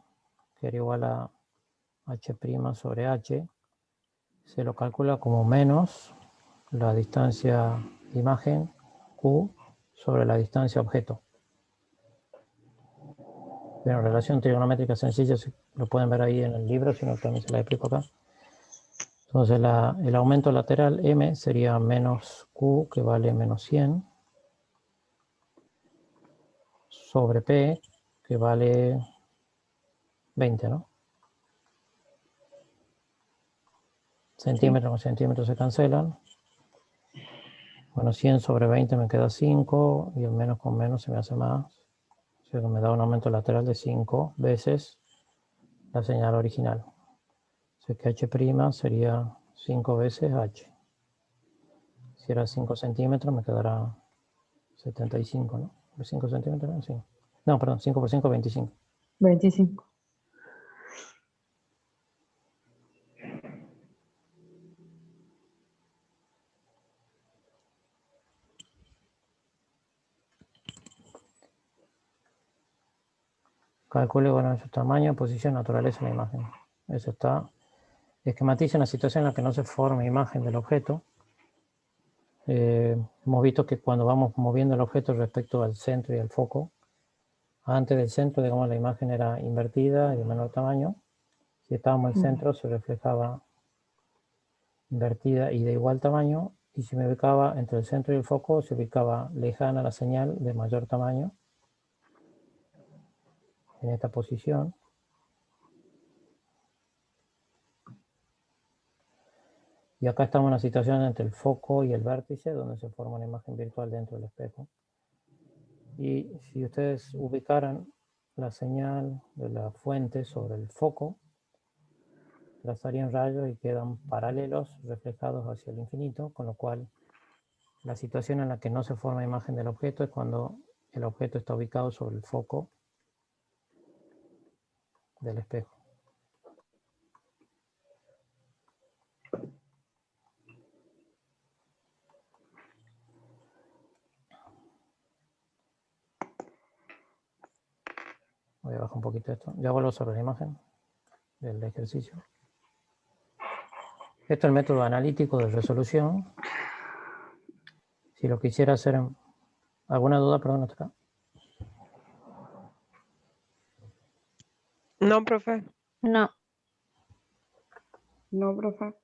que era igual a H' sobre H, se lo calcula como menos la distancia imagen Q sobre la distancia objeto. Bueno, relación trigonométrica sencilla, lo pueden ver ahí en el libro, si no también se la explico acá. Entonces el aumento lateral M sería menos Q, que vale menos 100, sobre P, que vale 20, ¿no? Centímetros con centímetros se cancelan. Bueno, 100 sobre 20 me queda 5, y el menos con menos se me hace más. O sea que me da un aumento lateral de 5 veces la señal original. O sea que H' sería 5 veces H. Si era 5 centímetros me quedará 75, ¿no? ¿De 5 centímetros? Sí. No, perdón, 5 por 5, 25. 25. Calcule, bueno, su tamaño, posición, naturaleza de la imagen. Eso está. Esquematiza una situación en la que no se forma imagen del objeto. Hemos visto que cuando vamos moviendo el objeto respecto al centro y al foco, antes del centro, digamos, la imagen era invertida y de menor tamaño. Si estábamos en el centro, se reflejaba invertida y de igual tamaño. Y si me ubicaba entre el centro y el foco, se ubicaba lejana la señal de mayor tamaño en esta posición. Y acá estamos en una situación entre el foco y el vértice, donde se forma una imagen virtual dentro del espejo. Y si ustedes ubicaran la señal de la fuente sobre el foco, trazarían rayos y quedan paralelos reflejados hacia el infinito, con lo cual la situación en la que no se forma imagen del objeto es cuando el objeto está ubicado sobre el foco del espejo. Voy a bajar un poquito esto. Ya vuelvo sobre la imagen del ejercicio. Esto es el método analítico de resolución. Si lo quisiera hacer en... ¿Alguna duda? Perdón, hasta acá. No, profe. No. No, profe.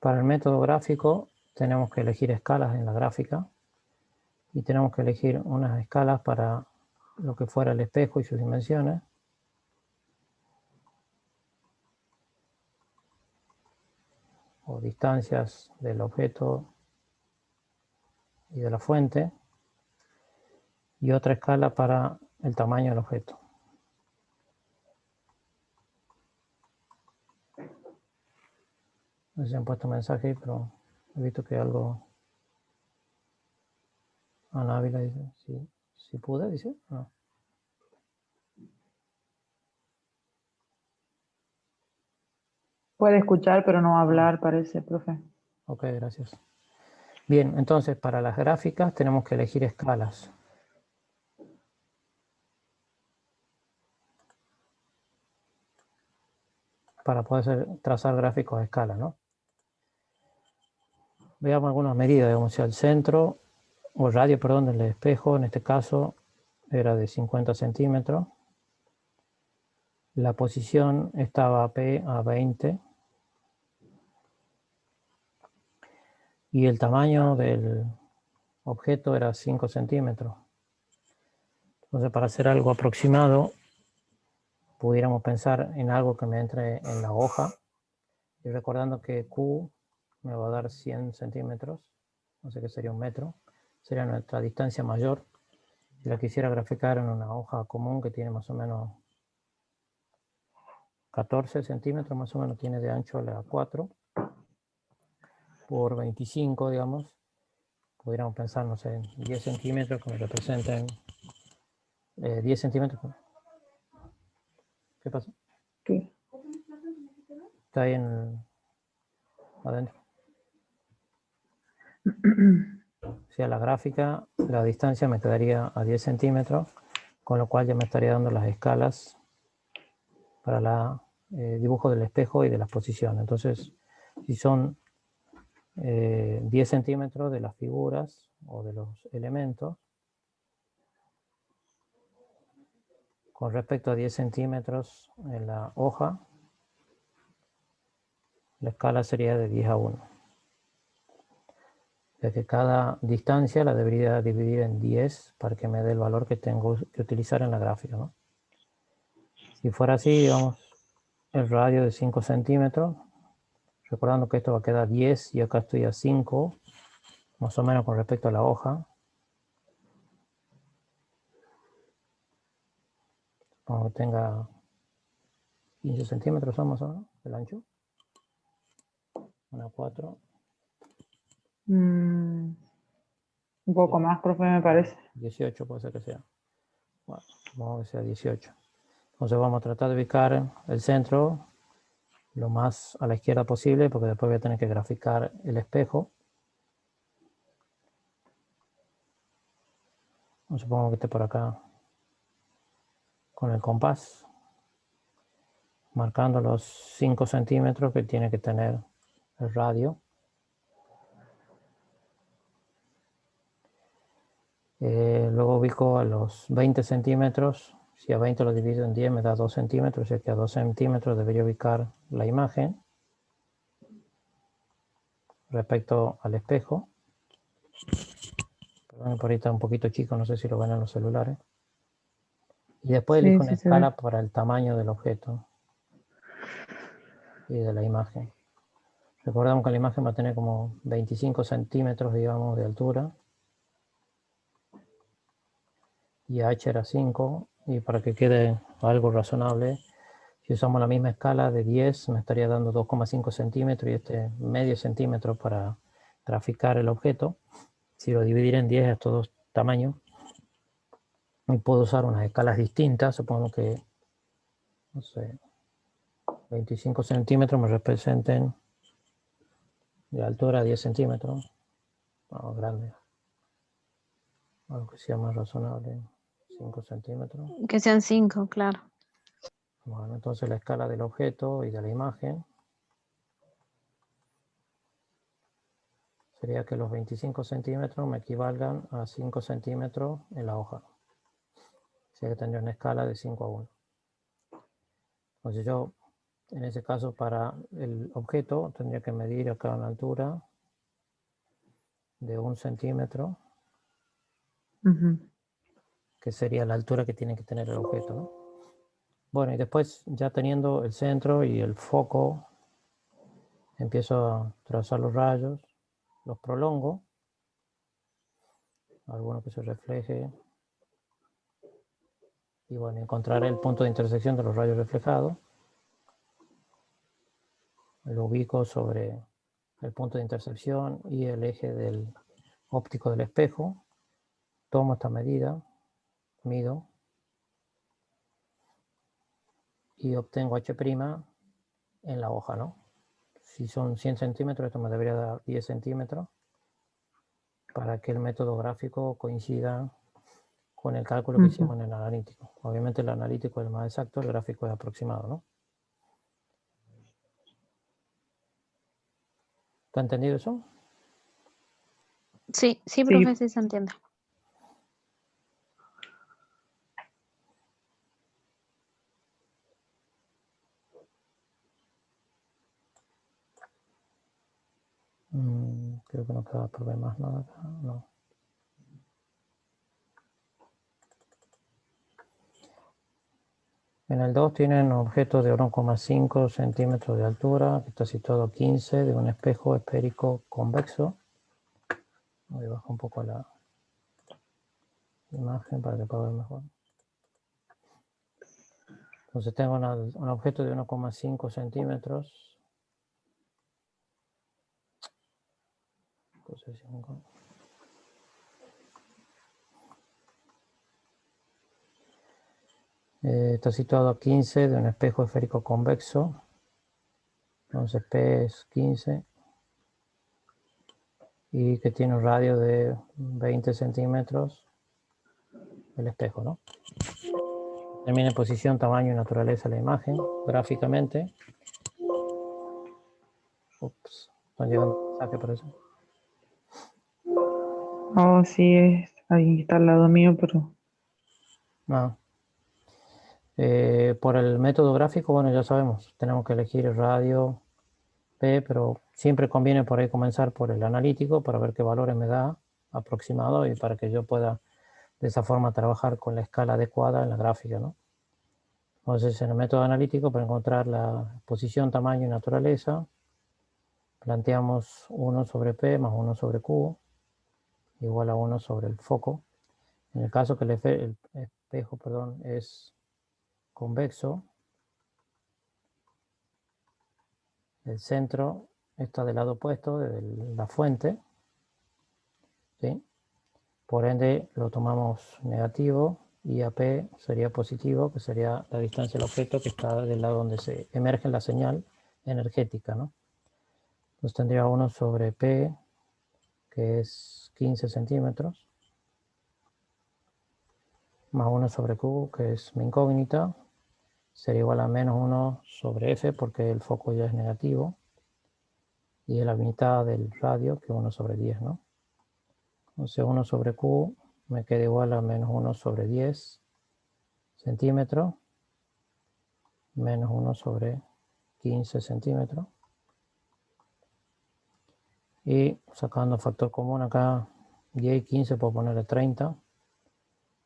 Para el método gráfico tenemos que elegir escalas en la gráfica y tenemos que elegir unas escalas para lo que fuera el espejo y sus dimensiones. O distancias del objeto y de la fuente. Y otra escala para el tamaño del objeto. No sé si han puesto mensaje, pero he visto que algo... Ana Ávila dice, sí, si pude, dice, no. Puede escuchar, pero no hablar, parece, profe. Ok, gracias. Bien, entonces para las gráficas tenemos que elegir escalas. Para poder trazar gráficos a escala, ¿no? Veamos algunas medidas, digamos, si el centro, o el radio, perdón, del espejo, en este caso, era de 50 centímetros. La posición estaba P a 20. Y el tamaño del objeto era 5 centímetros. Entonces, para hacer algo aproximado, pudiéramos pensar en algo que me entre en la hoja. Y recordando que Q me va a dar 100 centímetros, no sé qué sería un metro, sería nuestra distancia mayor. Si la quisiera graficar en una hoja común que tiene más o menos 14 centímetros, más o menos tiene de ancho la 4 por 25, digamos, pudiéramos pensar, no sé, en 10 centímetros que me representen 10 centímetros. ¿Qué pasa? ¿Qué? Está ahí adentro. O sea, la gráfica, la distancia me quedaría a 10 centímetros, con lo cual ya me estaría dando las escalas para el dibujo del espejo y de las posiciones. Entonces, si son 10 centímetros de las figuras o de los elementos, con respecto a 10 centímetros en la hoja, la escala sería de 10 a 1. Ya que cada distancia la debería dividir en 10 para que me dé el valor que tengo que utilizar en la gráfica, ¿no? Si fuera así, digamos, el radio de 5 centímetros, recordando que esto va a quedar 10 y acá estoy a 5, más o menos con respecto a la hoja. Cuando tenga 15 centímetros más o menos el ancho. Una 4. Un poco más, profe, me parece. 18 puede ser que sea. Bueno, supongamos que sea 18. Entonces vamos a tratar de ubicar el centro lo más a la izquierda posible, porque después voy a tener que graficar el espejo. Supongo que esté por acá con el compás, marcando los 5 centímetros que tiene que tener el radio. Luego ubico a los 20 centímetros. Si a 20 lo divido en 10 me da 2 centímetros, así que a 2 centímetros debería ubicar la imagen respecto al espejo. Perdón, por ahí está un poquito chico, no sé si lo ven en los celulares. Y después Sí, elijo una sí se ve. escala para el tamaño del objeto y de la imagen. Recordamos que la imagen va a tener como 25 centímetros, digamos, de altura. Y H era 5. Y para que quede algo razonable, si usamos la misma escala de 10, me estaría dando 2,5 centímetros y este medio centímetro para graficar el objeto. Si lo dividiera en 10 a estos dos tamaños, y puedo usar unas escalas distintas. Supongo que, no sé, 25 centímetros me representen de altura 10 centímetros. No, grande. Algo que sea más razonable. 5 centímetros. Que sean 5, claro. Bueno, entonces la escala del objeto y de la imagen sería que los 25 centímetros me equivalgan a 5 centímetros en la hoja. O sea que tendría una escala de 5 a 1. Entonces yo, en ese caso, para el objeto, tendría que medir acá una altura de 1 centímetro, que sería la altura que tiene que tener el objeto, ¿no? Bueno, y después, ya teniendo el centro y el foco, empiezo a trazar los rayos, los prolongo, alguno que se refleje, y bueno, encontraré el punto de intersección de los rayos reflejados. Lo ubico sobre el punto de intersección y el eje del óptico del espejo. Tomo esta medida, mido y obtengo H' en la hoja, ¿no? Si son 100 centímetros, esto me debería dar 10 centímetros para que el método gráfico coincida con el cálculo que hicimos en el analítico. Obviamente el analítico es el más exacto, el gráfico es aproximado, ¿no? ¿Está entendido eso? Sí, sí, Sí. profe, sí se entiende. Creo que no queda por ver más nada acá, no. En el 2 tienen un objeto de 1,5 centímetros de altura, que está situado a 15 de un espejo esférico convexo. Voy a bajar un poco la imagen para que pueda ver mejor. Entonces tengo un objeto de 1,5 centímetros. Está situado a 15 de un espejo esférico convexo. Entonces P es 15. Y que tiene un radio de 20 centímetros el espejo, ¿no? Determina posición, tamaño y naturaleza de la imagen gráficamente. Ups, están llegando mensajes por eso. Oh, sí, es alguien que está al lado mío, pero No. Por el método gráfico, bueno, ya sabemos, tenemos que elegir el radio P, pero siempre conviene por ahí comenzar por el analítico para ver qué valores me da aproximado y para que yo pueda de esa forma trabajar con la escala adecuada en la gráfica, ¿no? Entonces, en el método analítico, para encontrar la posición, tamaño y naturaleza, planteamos 1 sobre P más 1 sobre Q igual a 1 sobre el foco. En el caso que el espejo, es convexo, el centro está del lado opuesto de la fuente, ¿sí? Por ende lo tomamos negativo y AP sería positivo, que sería la distancia del objeto que está del lado donde se emerge la señal energética, ¿no? Entonces tendría 1 sobre P, que es 15 centímetros, más 1 sobre Q, que es mi incógnita, sería igual a menos 1 sobre F, porque el foco ya es negativo, y es la mitad del radio, que 1 sobre 10, ¿no? Entonces 1 sobre Q me queda igual a menos 1 sobre 10 centímetros, menos 1 sobre 15 centímetros. Y sacando factor común acá, 10 y 15 puedo ponerle 30.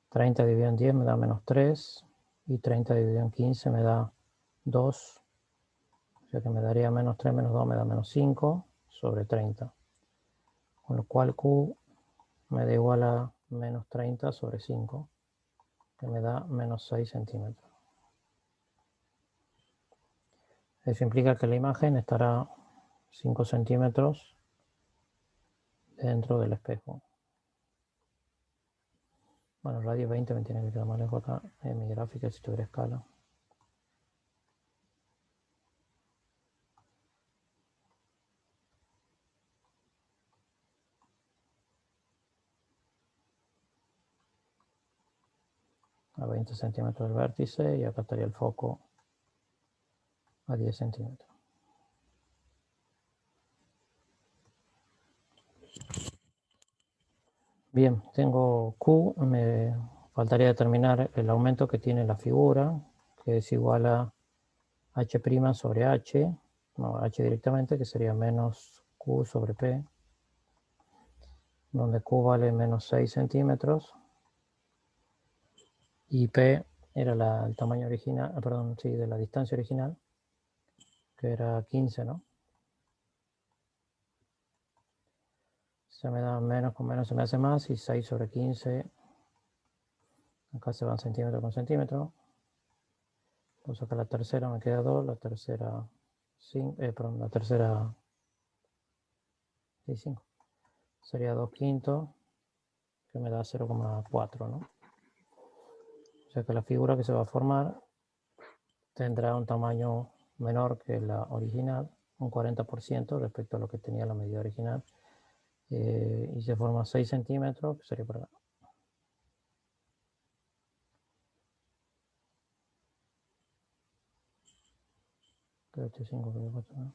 30 dividido en 10 me da menos 3. Y 30 dividido en 15 me da 2. O sea que me daría menos 3 menos 2 me da menos 5 sobre 30. Con lo cual Q me da igual a menos 30 sobre 5, que me da menos 6 centímetros. Eso implica que la imagen estará 5 centímetros dentro del espejo. Bueno, radio 20 me tiene que quedar más lejos acá en mi gráfica si tuviera escala. A 20 centímetros del vértice y acá estaría el foco a 10 centímetros. Bien, tengo Q, me faltaría determinar el aumento que tiene la figura, que es igual a H' sobre H, no, H directamente, que sería menos Q sobre P, donde Q vale menos 6 centímetros y P era el tamaño original, perdón, sí, de la distancia original, que era 15, ¿no? Se me da menos con menos, se me hace más, y 6 sobre 15, acá se van centímetro con centímetro. Entonces acá la tercera me queda 2, la tercera 5, perdón, la tercera 5. Sería 2 quintos, que me da 0,4, ¿no? O sea que la figura que se va a formar tendrá un tamaño menor que la original, un 40% respecto a lo que tenía la medida original. Y se forma 6 centímetros, que sería por acá. Creo que 5, creo que 4, ¿no?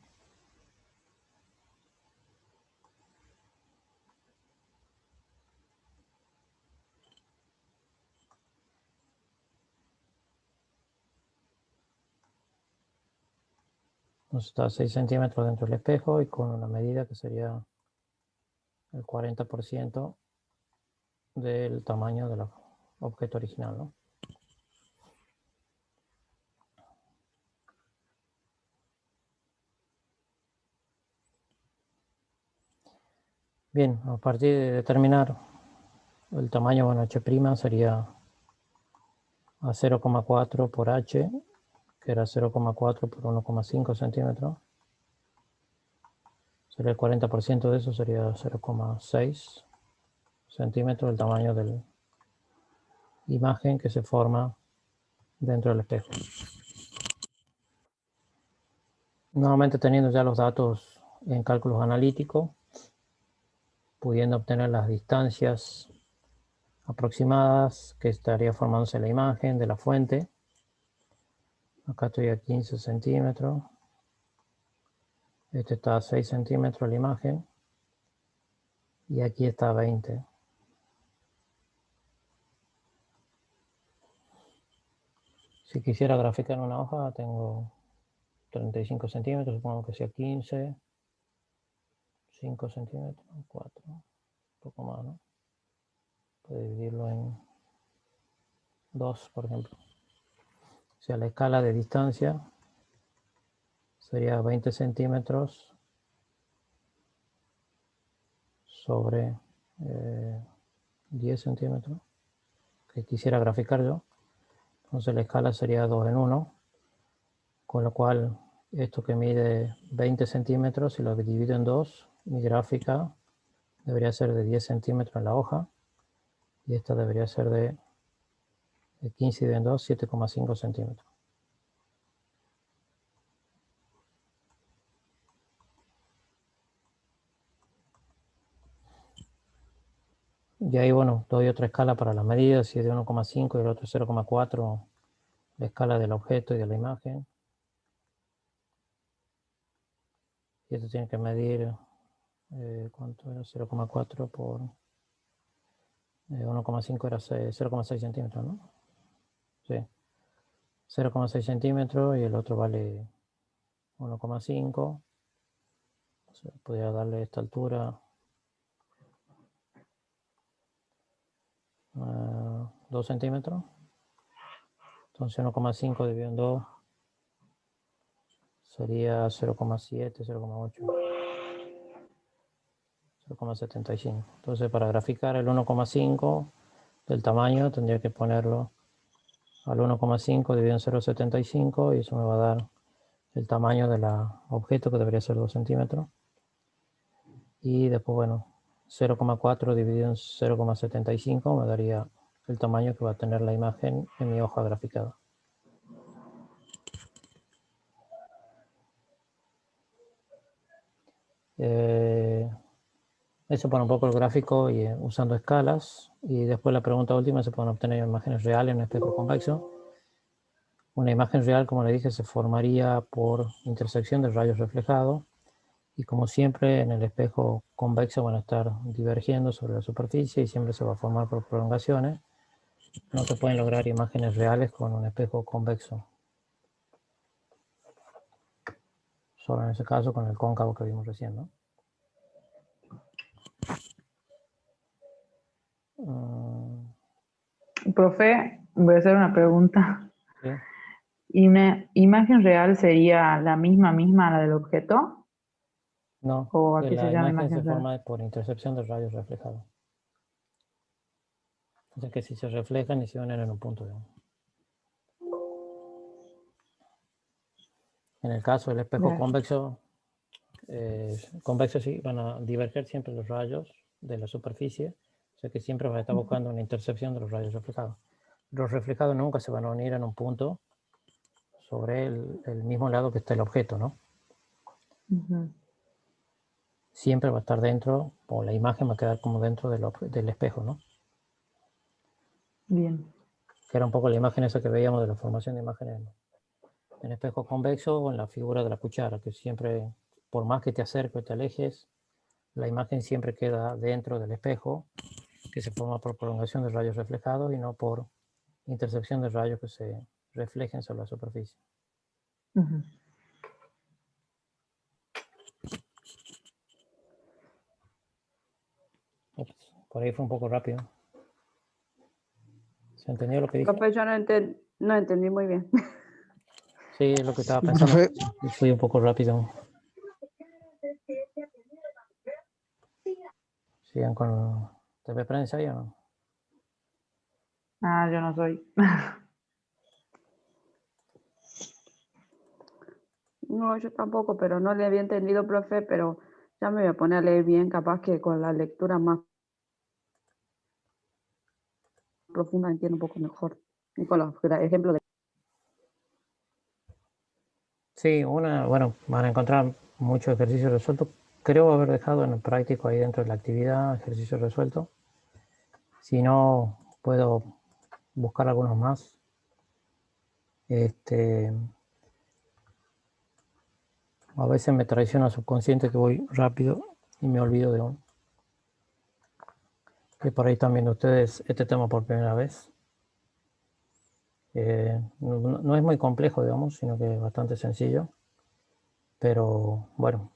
Entonces está a 6 centímetros dentro del espejo y con una medida que sería el 40% del tamaño del objeto original, ¿no? Bien, a partir de determinar el tamaño, bueno, H' sería a 0,4 por H, que era 0,4 por 1,5 centímetros. Sería el 40% de eso, sería 0,6 centímetros el tamaño de la imagen que se forma dentro del espejo. Nuevamente teniendo ya los datos en cálculos analíticos, pudiendo obtener las distancias aproximadas que estaría formándose la imagen de la fuente. Acá estoy a 15 centímetros. Este está a 6 centímetros la imagen. Y aquí está a 20. Si quisiera graficar en una hoja, tengo 35 centímetros, supongo que sea 15, 5 centímetros, 4, un poco más, ¿no? Puedo dividirlo en 2, por ejemplo. O sea, la escala de distancia sería 20 centímetros sobre 10 centímetros, que quisiera graficar yo. Entonces la escala sería 2 en 1, con lo cual esto que mide 20 centímetros, si lo divido en 2, mi gráfica debería ser de 10 centímetros en la hoja, y esta debería ser de 15 dividido en 2, 7,5 centímetros. Y ahí, bueno, doy otra escala para las medidas, si es de 1,5 y el otro 0,4, la escala del objeto y de la imagen. Y esto tiene que medir, ¿cuánto era? 0,4 por 1,5 era 0,6 centímetros, ¿no? Sí. 0,6 centímetros y el otro vale 1,5. O sea, podría darle esta altura 2 centímetros. Entonces 1,5 dividido en 2 sería 0,7, 0,8, 0,75. Entonces para graficar el 1,5 del tamaño tendría que ponerlo al 1,5 dividido en 0,75 y eso me va a dar el tamaño del objeto, que debería ser 2 centímetros. Y después, bueno, 0,4 dividido en 0,75 me daría el tamaño que va a tener la imagen en mi hoja graficada. Eso para un poco el gráfico y usando escalas. Y después la pregunta última: se pueden obtener imágenes reales en un espejo convexo. Una imagen real, como le dije, se formaría por intersección de rayos reflejados. Y como siempre en el espejo convexo van a estar divergiendo sobre la superficie y siempre se va a formar por prolongaciones. No se pueden lograr imágenes reales con un espejo convexo. Solo en ese caso con el cóncavo que vimos recién, ¿no? Profe, voy a hacer una pregunta. Sí. ¿Y una imagen real sería la misma a la del objeto? No, ¿O que aquí se la llama imagen se imagen real? forma por intercepción de rayos reflejados. O sea que si se reflejan y se unen en un punto, digamos. En el caso del espejo Gracias. convexo sí van a diverger siempre los rayos de la superficie, o sea que siempre va a estar buscando una intercepción de los rayos reflejados. Los reflejados nunca se van a unir en un punto sobre el mismo lado que está el objeto, ¿no? Siempre va a estar dentro, o la imagen va a quedar como dentro del espejo, ¿no? Bien. Que era un poco la imagen esa que veíamos de la formación de imágenes en espejo convexo o en la figura de la cuchara, que siempre, por más que te acerques o te alejes, la imagen siempre queda dentro del espejo, que se forma por prolongación de rayos reflejados y no por intercepción de rayos que se reflejen sobre la superficie. Ups, por ahí fue un poco rápido. ¿Se entendió lo que dije? Profe, yo no entendí muy bien. Sí, es lo que estaba Sí, pensando. profe. Fui un poco rápido. ¿Sigan con TV Prensa ahí o no? Ah, yo no soy. No, yo tampoco, pero no le había entendido, profe, pero ya me voy a poner a leer bien, capaz que con la lectura más profunda entiendo un poco mejor. Y con los ejemplos de... Sí, bueno, van a encontrar muchos ejercicios resueltos. Creo haber dejado en el práctico ahí dentro de la actividad ejercicio resuelto. Si no, puedo buscar algunos más. A veces me traiciona el subconsciente que voy rápido y me olvido de uno. Que por ahí están viendo ustedes este tema por primera vez. No es muy complejo, digamos, sino que es bastante sencillo. Pero bueno,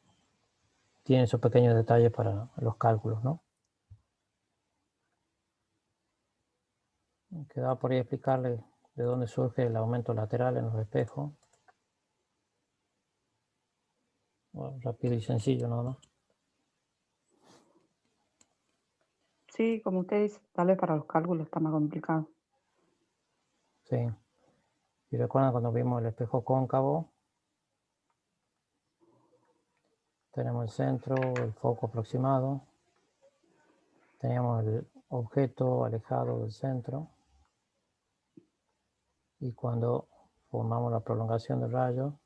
tiene esos pequeños detalles para los cálculos, ¿no? Quedaba por ahí explicarle de dónde surge el aumento lateral en los espejos. Bueno, rápido y sencillo, nada más. Sí, como usted dice, tal vez para los cálculos está más complicado. Sí. Y recuerdan cuando vimos el espejo cóncavo, tenemos el centro, el foco aproximado, teníamos el objeto alejado del centro, y cuando formamos la prolongación del rayo,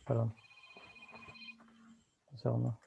perdón, segundo.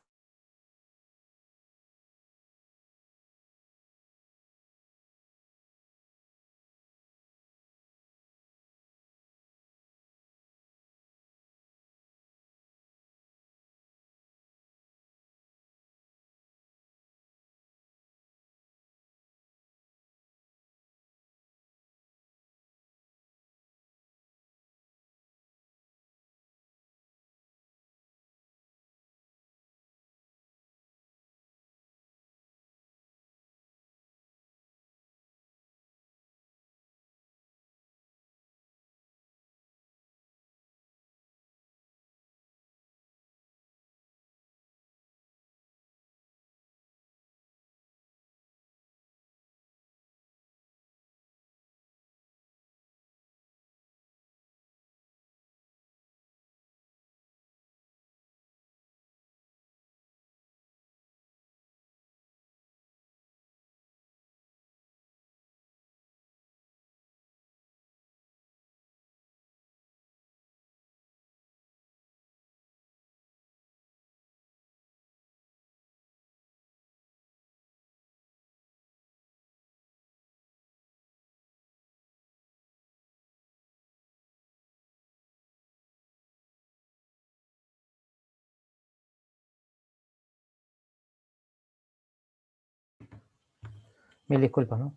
Mil disculpas, ¿no?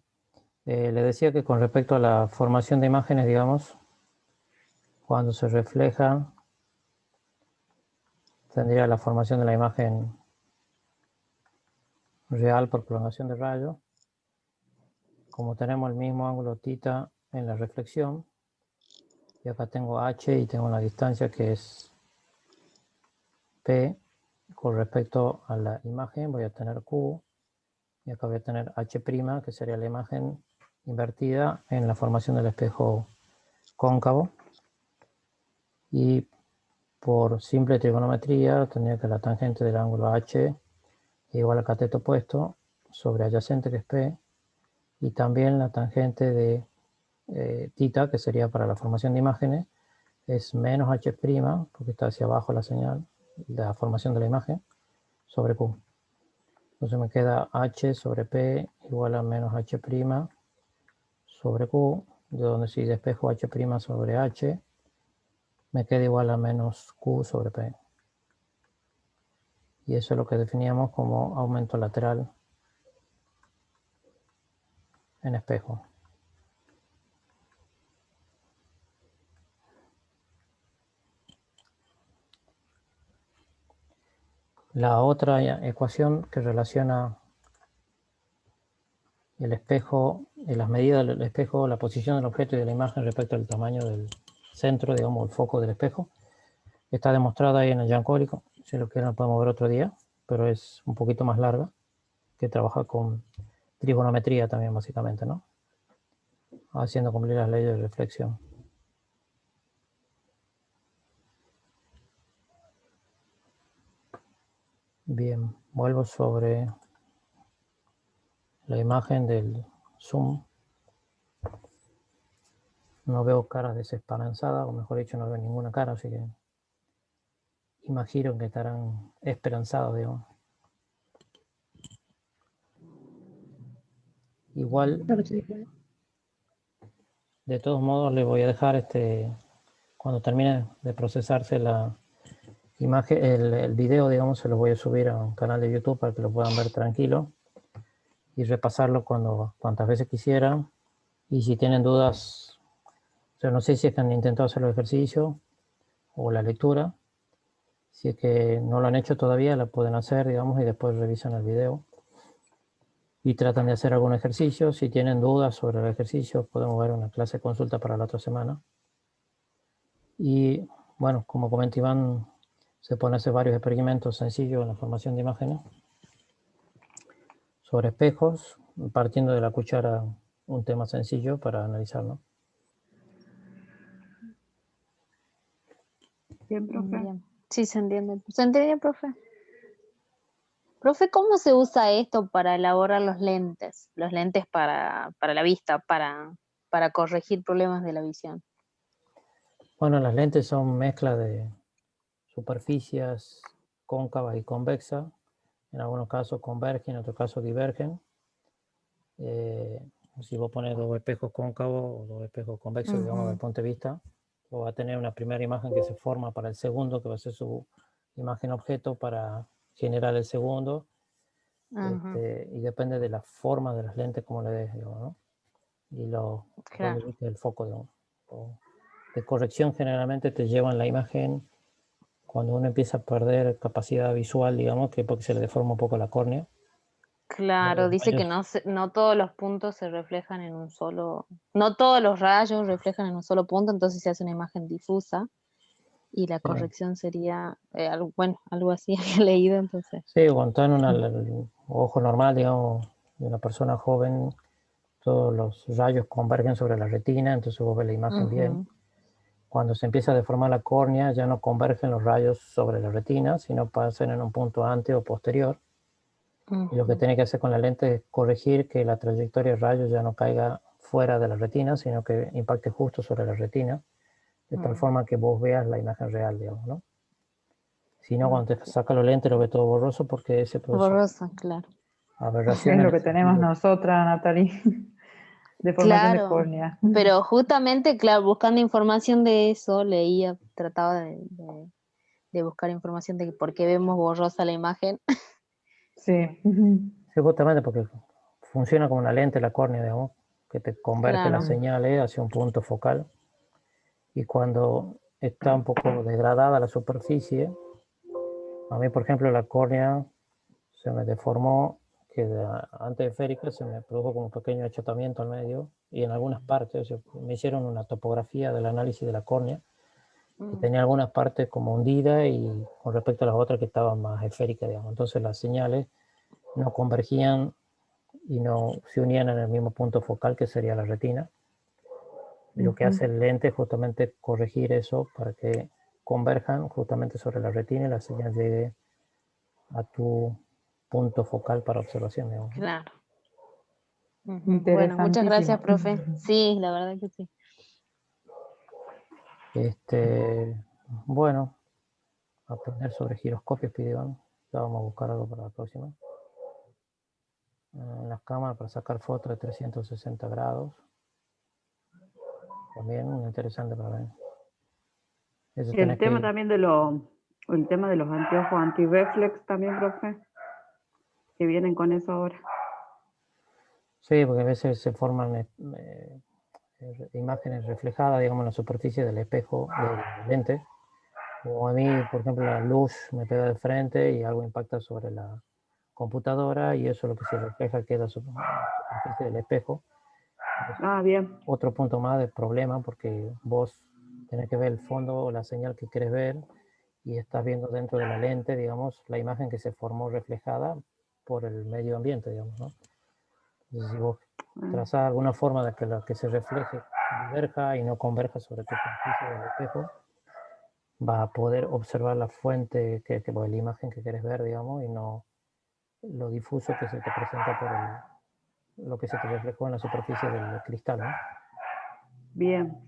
Le decía que con respecto a la formación de imágenes, digamos, cuando se refleja, tendría la formación de la imagen real por prolongación de rayo. Como tenemos el mismo ángulo θ en la reflexión, y acá tengo h y tengo una distancia que es p con respecto a la imagen, voy a tener q, y acá voy a tener h', que sería la imagen invertida en la formación del espejo cóncavo. Y por simple trigonometría tendría que la tangente del ángulo h es igual al cateto opuesto sobre adyacente, que es p, y también la tangente de θ, que sería para la formación de imágenes, es menos h', porque está hacia abajo la señal, la formación de la imagen, sobre q. Entonces me queda h sobre p igual a menos h' sobre q, de donde si despejo h' sobre h, me queda igual a menos q sobre p. Y eso es lo que definíamos como aumento lateral en espejo. La otra ecuación que relaciona el espejo, las medidas del espejo, la posición del objeto y de la imagen respecto al tamaño del centro, digamos, el foco del espejo, está demostrada ahí en el Giancolico. Si lo quieren lo podemos ver otro día, pero es un poquito más larga, que trabaja con trigonometría también, básicamente, ¿no? Haciendo cumplir las leyes de reflexión. Bien, vuelvo sobre la imagen del zoom. No veo caras desesperanzadas, o mejor dicho, no veo ninguna cara, así que imagino que estarán esperanzados, digamos. Igual, de todos modos, les voy a dejar cuando termine de procesarse la imagen, el video, digamos, se lo voy a subir a un canal de YouTube para que lo puedan ver tranquilo y repasarlo cuantas veces quisieran. Y si tienen dudas, yo no sé si es que han intentado hacer los ejercicios o la lectura. Si es que no lo han hecho todavía, la pueden hacer, digamos, y después revisan el video. Y tratan de hacer algún ejercicio. Si tienen dudas sobre el ejercicio, podemos ver una clase de consulta para la otra semana. Y bueno, como comenta Iván, se pueden hacer varios experimentos sencillos en la formación de imágenes sobre espejos, partiendo de la cuchara, un tema sencillo para analizarlo. Bien, profe. Bien. Sí, se entiende. ¿Se entiende, profe? Profe, ¿cómo se usa esto para elaborar los lentes? Los lentes para la vista, para corregir problemas de la visión. Bueno, las lentes son mezcla de superficies cóncavas y convexas. En algunos casos convergen, en otros casos divergen. Si vos pones dos espejos cóncavos o dos espejos convexos, digamos, desde el punto de vista, vos vas a tener una primera imagen que se forma para el segundo, que va a ser su imagen objeto para generar el segundo. Y depende de la forma de las lentes, como le des, digamos, ¿no? Y Claro. donde viste el foco, digamos. De corrección generalmente te llevan la imagen cuando uno empieza a perder capacidad visual, digamos, que porque se le deforma un poco la córnea. Claro, dice que no todos los puntos se reflejan en un solo, no todos los rayos reflejan en un solo punto, entonces se hace una imagen difusa y la corrección sería, algo así había leído, entonces. Sí, cuando está en un ojo normal, digamos, de una persona joven, todos los rayos convergen sobre la retina, entonces vos ves la imagen bien. Cuando se empieza a deformar la córnea, ya no convergen los rayos sobre la retina, sino pasan en un punto antes o posterior. Y lo que tiene que hacer con la lente es corregir que la trayectoria de rayos ya no caiga fuera de la retina, sino que impacte justo sobre la retina, de tal forma que vos veas la imagen real, digamos, ¿no? Si no, cuando te saca los lentes lo ves todo borroso porque ese proceso Borrosa, claro. Es lo que tenemos nosotras, Natalie. Deformación de córnea. Pero justamente, claro, buscando información de eso, trataba de buscar información de por qué vemos borrosa la imagen. Sí. Sí, justamente porque funciona como una lente la córnea, digamos, que te converge las señales hacia un punto focal. Y cuando está un poco degradada la superficie, a mí, por ejemplo, la córnea se me deformó, que antes esférica se me produjo como un pequeño achatamiento al medio, y en algunas partes, o sea, me hicieron una topografía del análisis de la córnea, que tenía algunas partes como hundidas y con respecto a las otras que estaban más esféricas, digamos. Entonces las señales no convergían y no se unían en el mismo punto focal que sería la retina. Y lo que hace el lente es justamente corregir eso para que converjan justamente sobre la retina y la señal llegue a tu punto focal para observación, digamos. Claro. Bueno, muchas gracias, profe. Sí, la verdad que sí. Bueno, aprender sobre giroscopios, pidieron. Ya vamos a buscar algo para la próxima. Las cámaras para sacar fotos de 360 grados. También interesante para ver. El tema también el tema de los anteojos anti-reflex también, profe, que vienen con eso ahora. Sí, porque a veces se forman imágenes reflejadas, digamos, en la superficie del espejo del lente. O a mí, por ejemplo, la luz me pega de frente y algo impacta sobre la computadora y eso es lo que se refleja queda sobre la superficie del espejo. Bien. Otro punto más de problema porque vos tenés que ver el fondo o la señal que querés ver y estás viendo dentro de la lente, digamos, la imagen que se formó reflejada por el medio ambiente, digamos, ¿no? Entonces, si vos trazás alguna forma de que lo que se refleje diverja y no converja sobre tu superficie del espejo, vas a poder observar la fuente, la imagen que querés ver, digamos, y no lo difuso que se te presenta por lo que se te reflejó en la superficie del cristal, ¿no? Bien.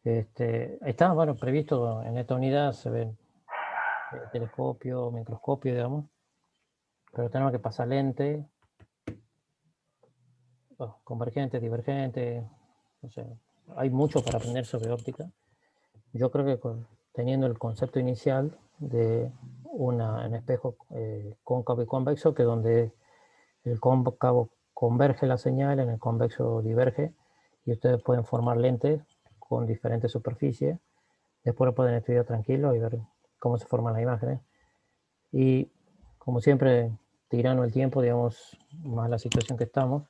Está, bueno, previsto en esta unidad, se ven telescopio, microscopio, digamos, pero tenemos que pasar lente, convergente, divergente, o sea, hay mucho para aprender sobre óptica. Yo creo que teniendo el concepto inicial de un espejo cóncavo y convexo, que donde el cóncavo converge la señal, en el convexo diverge, y ustedes pueden formar lentes con diferentes superficies. Después lo pueden estudiar tranquilo y ver cómo se forman las imágenes. Y como siempre, tirando el tiempo, digamos, más la situación que estamos,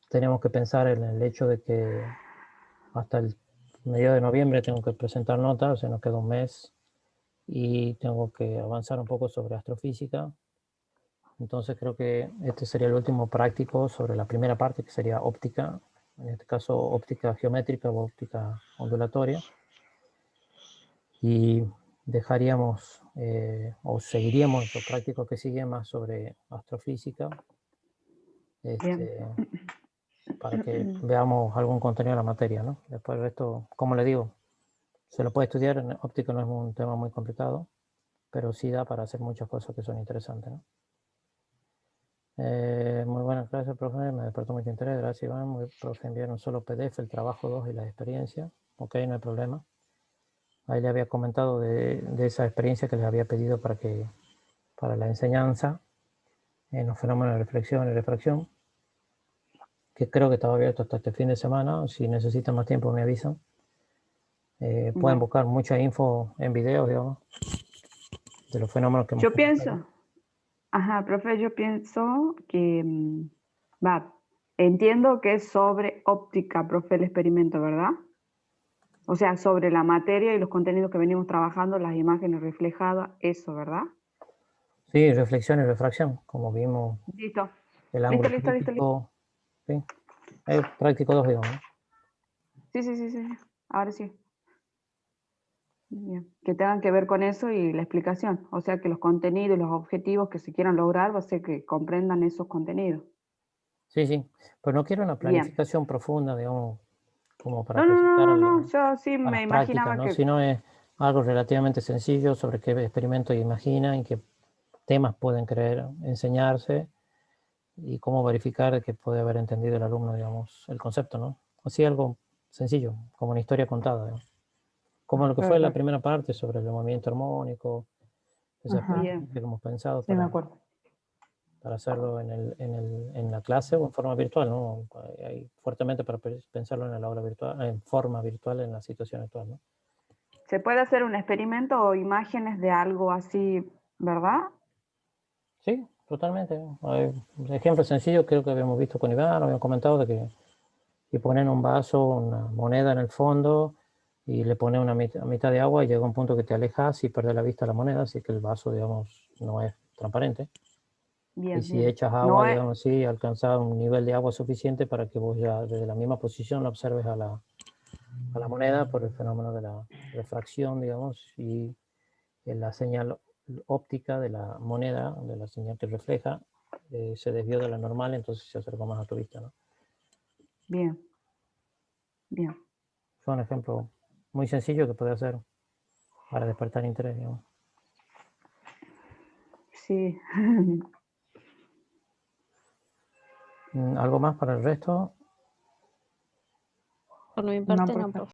tenemos que pensar en el hecho de que hasta el medio de noviembre tengo que presentar notas, o sea, nos queda un mes y tengo que avanzar un poco sobre astrofísica. Entonces creo que este sería el último práctico sobre la primera parte, que sería óptica, en este caso óptica geométrica o óptica ondulatoria. Y dejaríamos o seguiríamos los prácticos que siguen más sobre astrofísica, para que veamos algún contenido de la materia, ¿no? Después el resto, como le digo, Se lo puede estudiar, en óptica no es un tema muy complicado, pero sí da para hacer muchas cosas que son interesantes, ¿no? Muy buenas clases, profe, me despertó mucho interés, gracias Iván. Profe, enviaron solo PDF, el trabajo 2 y la experiencia. Ok, no hay problema. Ahí le había comentado de esa experiencia que les había pedido para la enseñanza en los fenómenos de reflexión y refracción, que creo que estaba abierto hasta este fin de semana. Si necesitan más tiempo me avisan. Pueden buscar mucha info en videos, digamos, de los fenómenos que hemos comentado. Ajá, profe, yo pienso que, entiendo que es sobre óptica, profe, el experimento, ¿verdad? O sea, sobre la materia y los contenidos que venimos trabajando, las imágenes reflejadas, eso, ¿verdad? Sí, reflexión y refracción, como vimos. Listo. El ángulo crítico. Sí, es práctico 2, digamos, ¿no? Sí. Ahora sí. Bien. Que tengan que ver con eso y la explicación. O sea, que los contenidos y los objetivos que se quieran lograr va a ser que comprendan esos contenidos. Sí. Pero no quiero una planificación profunda, digamos, como para No, yo sí me imaginaba prácticas, ¿no? que... Sino es algo relativamente sencillo sobre qué experimento imagina y qué temas pueden querer enseñarse y cómo verificar que puede haber entendido el alumno, digamos, el concepto, ¿no? Así algo sencillo, como una historia contada, digamos. Como lo que fue la primera parte sobre el movimiento armónico, esa experiencia que hemos pensado para hacerlo en la clase o en forma virtual, ¿no? Hay fuertemente para pensarlo en la aula virtual, en forma virtual en la situación actual, ¿no? ¿Se puede hacer un experimento o imágenes de algo así, verdad? Sí, totalmente. Hay un ejemplo sencillo, creo que habíamos visto con Iván, habíamos comentado de que ponen un vaso, una moneda en el fondo y le ponen una mitad de agua y llega un punto que te alejas y pierdes la vista de la moneda, así que el vaso, digamos, no es transparente. Y si echas agua, digamos así, alcanzas un nivel de agua suficiente para que vos ya desde la misma posición la observes a la moneda por el fenómeno de la refracción, digamos, y la señal óptica de la moneda, de la señal que refleja, se desvió de la normal, entonces se acercó más a tu vista, ¿no? Bien. Fue un ejemplo muy sencillo que puede hacer para despertar interés, digamos. Sí. ¿Algo más para el resto? Por mi parte, no, profe.